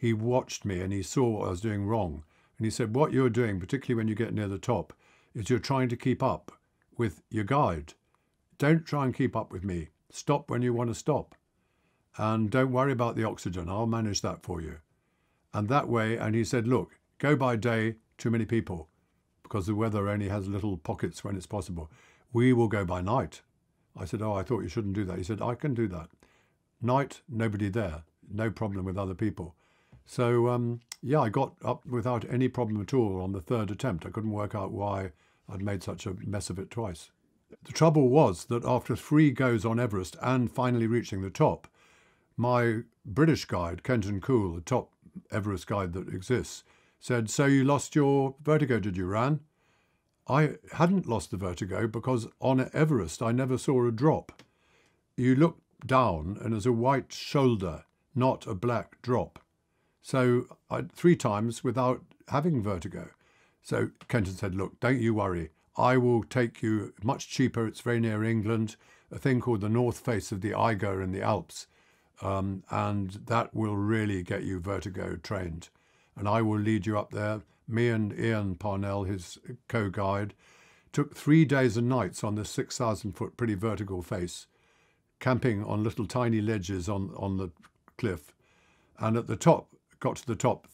he watched me and he saw what I was doing wrong. And he said, what you're doing, particularly when you get near the top, is you're trying to keep up with your guide. Don't try and keep up with me. Stop when you want to stop. And don't worry about the oxygen. I'll manage that for you. And that way, and he said, look, go by day, too many people, because the weather only has little pockets when it's possible. We will go by night. I said, oh, I thought you shouldn't do that. He said, I can do that. Night, nobody there. No problem with other people. So, yeah, I got up without any problem at all on the third attempt. I couldn't work out why I'd made such a mess of it twice. The trouble was that after 3 goes on Everest and finally reaching the top, my British guide, Kenton Cool, the top Everest guide that exists, said, so you lost your vertigo, did you, Ran? I hadn't lost the vertigo because on Everest I never saw a drop. You look down and there's a white shoulder, not a black drop. So 3 times without having vertigo. So Kenton said, look, don't you worry. I will take you much cheaper. It's very near England, a thing called the North Face of the Eiger in the Alps. And that will really get you vertigo trained. And I will lead you up there. Me and Ian Parnell, his co-guide, took 3 days and nights on this 6,000-foot pretty vertical face, camping on little tiny ledges on the cliff. And at the top, got to the top,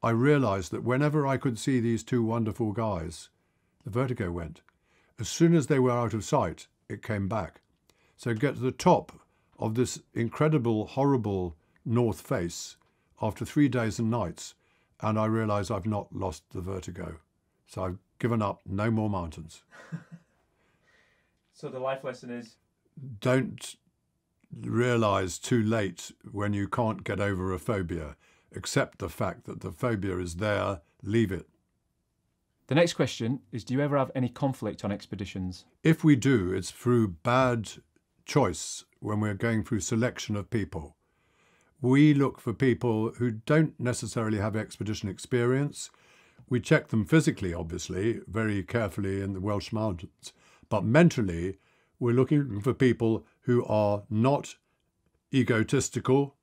I realized that whenever I could see these 2 wonderful guys, the vertigo went. As soon as they were out of sight, it came back. So get to the top of this incredible, horrible north face after 3 days and nights, and I realise I've not lost the vertigo. So I've given up, no more mountains. So the life lesson is? Don't realise too late when you can't get over a phobia. Accept the fact that the phobia is there, leave it. The next question is, do you ever have any conflict on expeditions? If we do, it's through bad choice when we're going through selection of people. We look for people who don't necessarily have expedition experience. We check them physically, obviously, very carefully in the Welsh mountains. But mentally, we're looking for people who are not egotistical,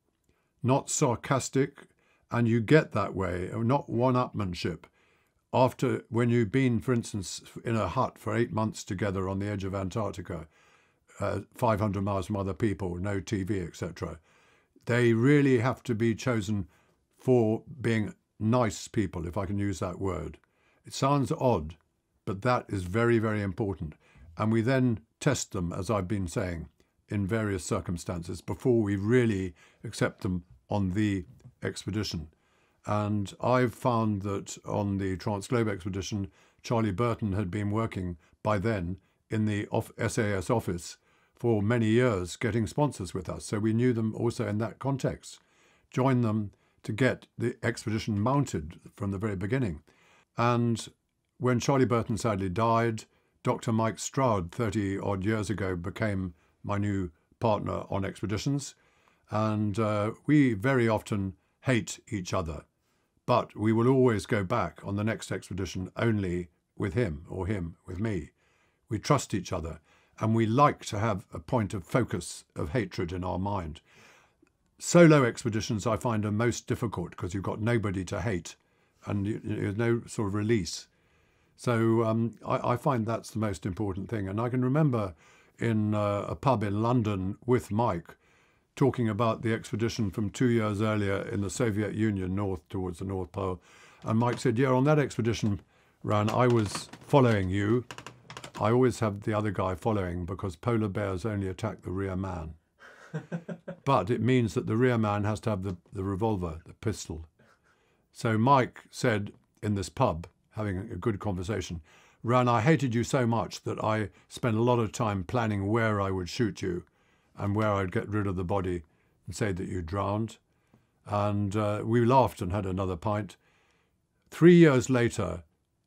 not sarcastic, and you get that way, not one-upmanship. After, when you've been, for instance, in a hut for 8 months together on the edge of Antarctica, 500 miles from other people, no TV, etc., they really have to be chosen for being nice people, if I can use that word. It sounds odd, but that is very, very important. And we then test them, as I've been saying, in various circumstances before we really accept them on the expedition. And I've found that on the Transglobe Expedition, Charlie Burton had been working by then in the SAS office for many years, getting sponsors with us. So we knew them also in that context, joined them to get the expedition mounted from the very beginning. And when Charlie Burton sadly died, Dr. Mike Stroud, 30-odd years ago, became my new partner on expeditions. And we very often hate each other, but we will always go back on the next expedition only with him or him with me. We trust each other, and we like to have a point of focus of hatred in our mind. Solo expeditions I find are most difficult because you've got nobody to hate and there's no sort of release. So I find that's the most important thing. And I can remember in a pub in London with Mike talking about the expedition from 2 years earlier in the Soviet Union north towards the North Pole. And Mike said, yeah, on that expedition, Ran, I was following you. I always have the other guy following because polar bears only attack the rear man. But it means that the rear man has to have the revolver, the pistol. So Mike said in this pub, having a good conversation, Ran, I hated you so much that I spent a lot of time planning where I would shoot you and where I'd get rid of the body and say that you drowned. And we laughed and had another pint. 3 years later,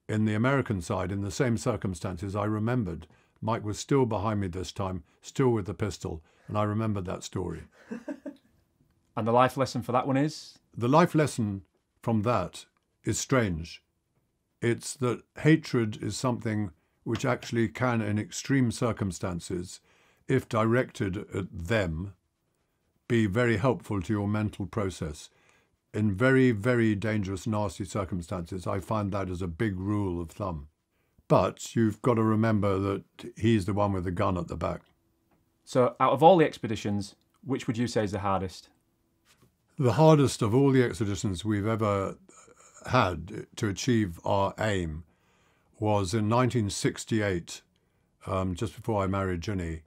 in the American side, in the same circumstances, I remembered Mike was still behind me this time, still with the pistol, and I remembered that story. And the life lesson for that one is? The life lesson from that is strange. It's that hatred is something which actually can, in extreme circumstances, if directed at them, be very helpful to your mental process. in very, very dangerous, nasty circumstances. I find that as a big rule of thumb. But you've got to remember that he's the one with the gun at the back. So out of all the expeditions, which would you say is the hardest? The hardest of all the expeditions we've ever had to achieve our aim was in 1968, just before I married Ginny,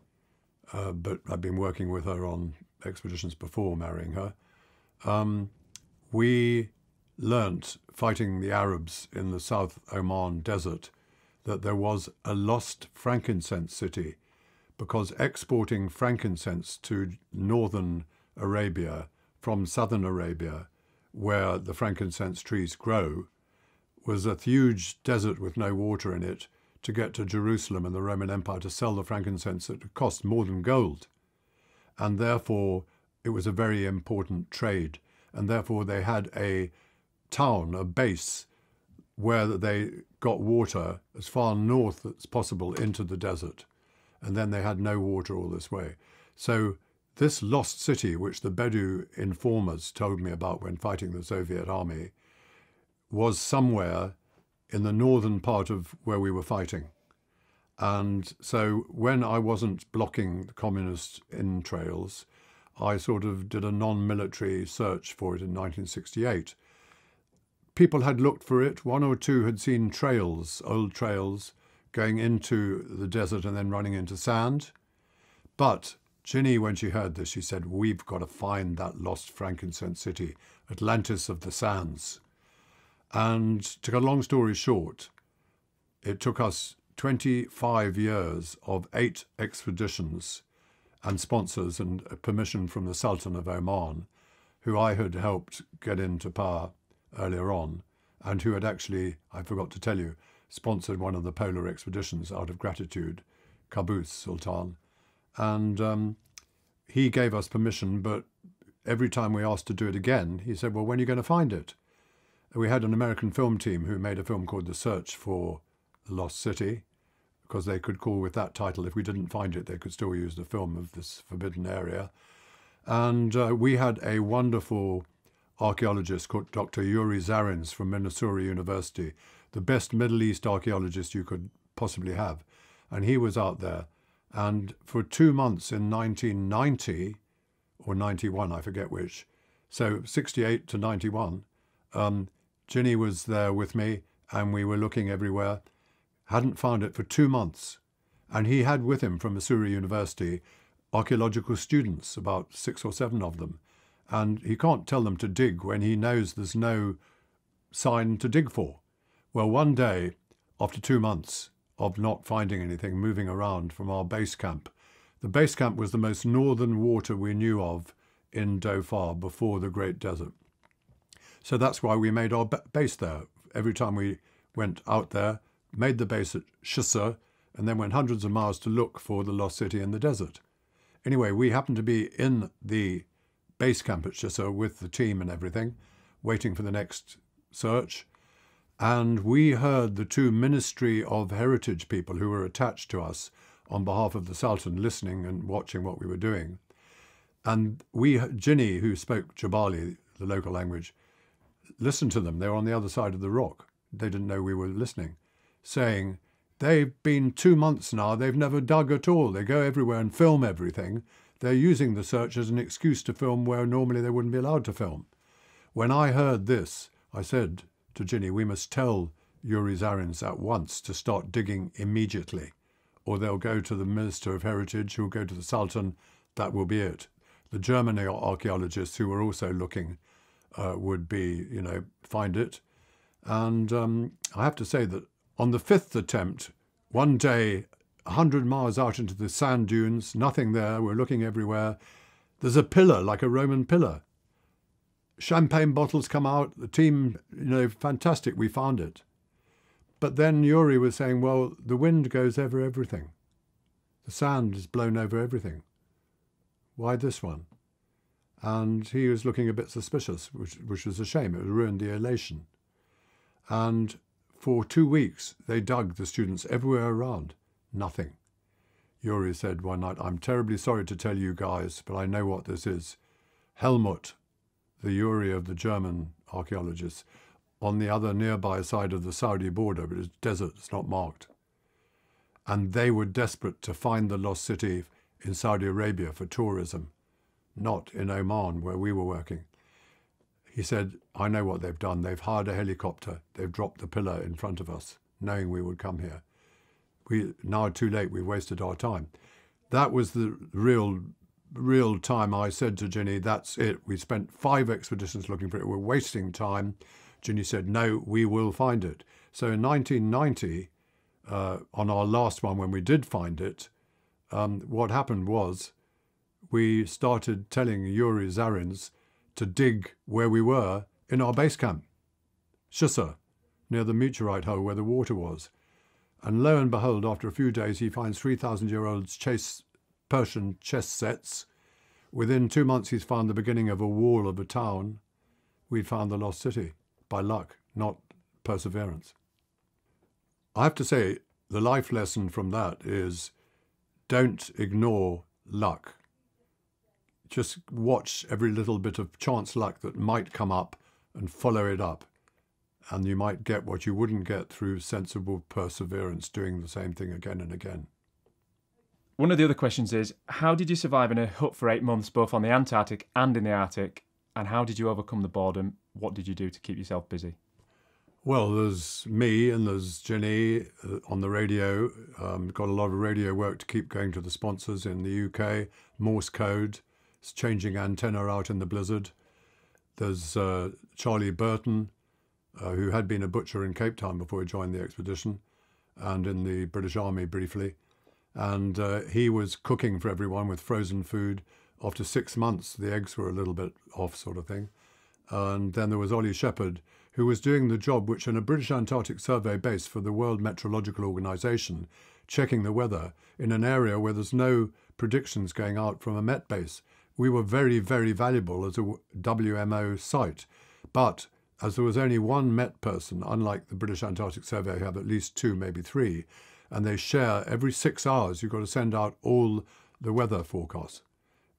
but I've been working with her on expeditions before marrying her. We learnt, fighting the Arabs in the South Oman desert, that there was a lost frankincense city, because exporting frankincense to northern Arabia from southern Arabia, where the frankincense trees grow, was a huge desert with no water in it, to get to Jerusalem and the Roman Empire to sell the frankincense that cost more than gold. And therefore it was a very important trade. And therefore they had a town, a base, where they got water as far north as possible into the desert. And then they had no water all this way. So this lost city, which the Bedou informers told me about when fighting the Soviet army, was somewhere in the northern part of where we were fighting. And so when I wasn't blocking the communist entrails, I sort of did a non-military search for it in 1968. People had looked for it. One or two had seen trails, old trails, going into the desert and then running into sand. But Ginny, when she heard this, she said, "We've got to find that lost frankincense city, Atlantis of the Sands." And to cut a long story short, it took us 25 years of 8 expeditions and sponsors and permission from the Sultan of Oman, who I had helped get into power earlier on, and who had actually, I forgot to tell you, sponsored one of the polar expeditions out of gratitude, Qaboos Sultan. And he gave us permission, but every time we asked to do it again, he said, "Well, when are you going to find it?" We had an American film team who made a film called The Search for the Lost City, because they could call with that title. If we didn't find it, they could still use the film of this forbidden area. And we had a wonderful archaeologist called Dr. Yuri Zarins from Millitary University, the best Middle East archaeologist you could possibly have. And he was out there. And for 2 months in 1990, or 91, I forget which, so 68 to 91, Ginny was there with me, and we were looking everywhere. Hadn't found it for 2 months. And he had with him from Missouri University archaeological students, about 6 or 7 of them. And he can't tell them to dig when he knows there's no sign to dig for. Well, one day, after 2 months of not finding anything, moving around from our base camp, the base camp was the most northern water we knew of in Dhofar before the Great Desert. So that's why we made our base there. Every time we went out there, made the base at Shissa, and then went hundreds of miles to look for the lost city in the desert. Anyway, we happened to be in the base camp at Shissa with the team and everything, waiting for the next search. And we heard the 2 Ministry of Heritage people who were attached to us on behalf of the Sultan listening and watching what we were doing. And Ginny, who spoke Jabali, the local language, listened to them. They were on the other side of the rock. They didn't know we were listening, saying, "They've been 2 months now, they've never dug at all. They go everywhere and film everything. They're using the search as an excuse to film where normally they wouldn't be allowed to film." When I heard this, I said to Ginny, "We must tell Yuri Zarins at once to start digging immediately, or they'll go to the Minister of Heritage, who'll go to the Sultan. That will be it." The German archaeologists who were also looking would be, find it. And I have to say that on the 5th attempt, one day, 100 miles out into the sand dunes, nothing there, we're looking everywhere. There's a pillar, like a Roman pillar. Champagne bottles come out, the team, fantastic, we found it. But then Yuri was saying, well, the wind goes over everything. The sand is blown over everything. Why this one? And he was looking a bit suspicious, which was a shame. It ruined the elation. And for 2 weeks, they dug, the students, everywhere around. Nothing. Yuri said one night, "I'm terribly sorry to tell you guys, but I know what this is. Helmut, the Uri of the German archaeologists, on the other nearby side of the Saudi border, but it's desert, it's not marked. And they were desperate to find the lost city in Saudi Arabia for tourism, not in Oman where we were working. He said, I know what they've done. They've hired a helicopter. They've dropped the pillar in front of us, knowing we would come here. Now too late, we've wasted our time. That was the real time I said to Ginny, that's it. We spent 5 expeditions looking for it. We're wasting time. Ginny said, no, we will find it. So in 1990, on our last one, when we did find it, what happened was we started telling Yuri Zarins to dig where we were in our base camp, Shusa, near the meteorite hole where the water was. And lo and behold, after a few days, he finds 3,000-year-old Persian chess sets. Within 2 months, he's found the beginning of a wall of a town. We'd found the lost city, by luck, not perseverance. I have to say, the life lesson from that is don't ignore luck. Just watch every little bit of chance luck that might come up and follow it up. And you might get what you wouldn't get through sensible perseverance, doing the same thing again and again. One of the other questions is, how did you survive in a hut for 8 months, both on the Antarctic and in the Arctic? And how did you overcome the boredom? What did you do to keep yourself busy? Well, there's me and there's Ginny on the radio. Got a lot of radio work to keep going to the sponsors in the UK. Morse code, it's changing antenna out in the blizzard. There's Charlie Burton, who had been a butcher in Cape Town before he joined the expedition, and in the British Army briefly. And he was cooking for everyone with frozen food. After 6 months, the eggs were a little bit off, sort of thing. And then there was Ollie Shepherd, who was doing the job which in a British Antarctic survey base for the World Meteorological Organization, checking the weather in an area where there's no predictions going out from a Met base. We were very, very valuable as a WMO site. But as there was only one Met person, unlike the British Antarctic Survey, who have at least 2, maybe 3, and they share every 6 hours, you've got to send out all the weather forecasts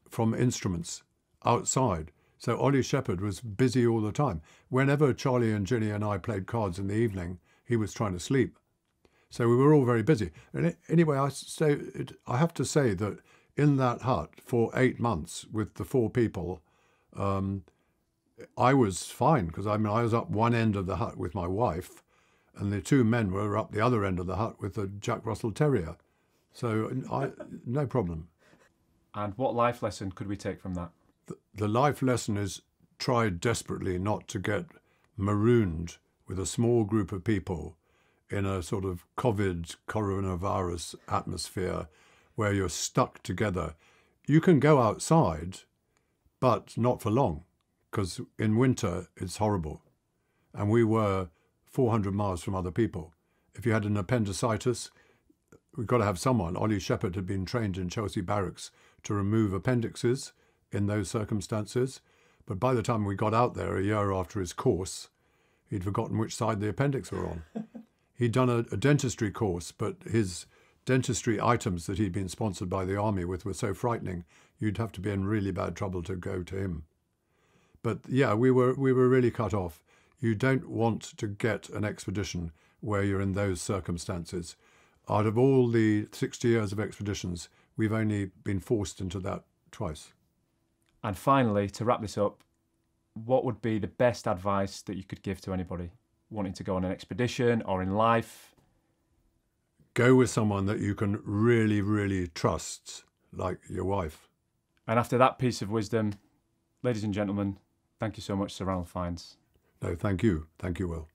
from instruments outside. So Ollie Shepherd was busy all the time. Whenever Charlie and Ginny and I played cards in the evening, he was trying to sleep. So we were all very busy. And anyway, I have to say that in that hut for 8 months with the 4 people, I was fine, because I was up one end of the hut with my wife, and the 2 men were up the other end of the hut with the Jack Russell Terrier. So no problem. And what life lesson could we take from that? The life lesson is try desperately not to get marooned with a small group of people in a sort of coronavirus atmosphere where you're stuck together. You can go outside, but not for long, because in winter it's horrible. And we were 400 miles from other people. If you had an appendicitis, we've got to have someone. Ollie Shepherd had been trained in Chelsea Barracks to remove appendixes in those circumstances. But by the time we got out there a year after his course, he'd forgotten which side the appendix were on. He'd done a dentistry course, but his dentistry items that he'd been sponsored by the army with were so frightening, you'd have to be in really bad trouble to go to him. But yeah, we were really cut off. You don't want to get an expedition where you're in those circumstances. Out of all the 60 years of expeditions, we've only been forced into that twice. And finally, to wrap this up, what would be the best advice that you could give to anybody wanting to go on an expedition or in life? Go with someone that you can really, really trust, like your wife. And after that piece of wisdom, ladies and gentlemen, thank you so much, Sir Ranulph Fiennes. No, thank you. Thank you, Will.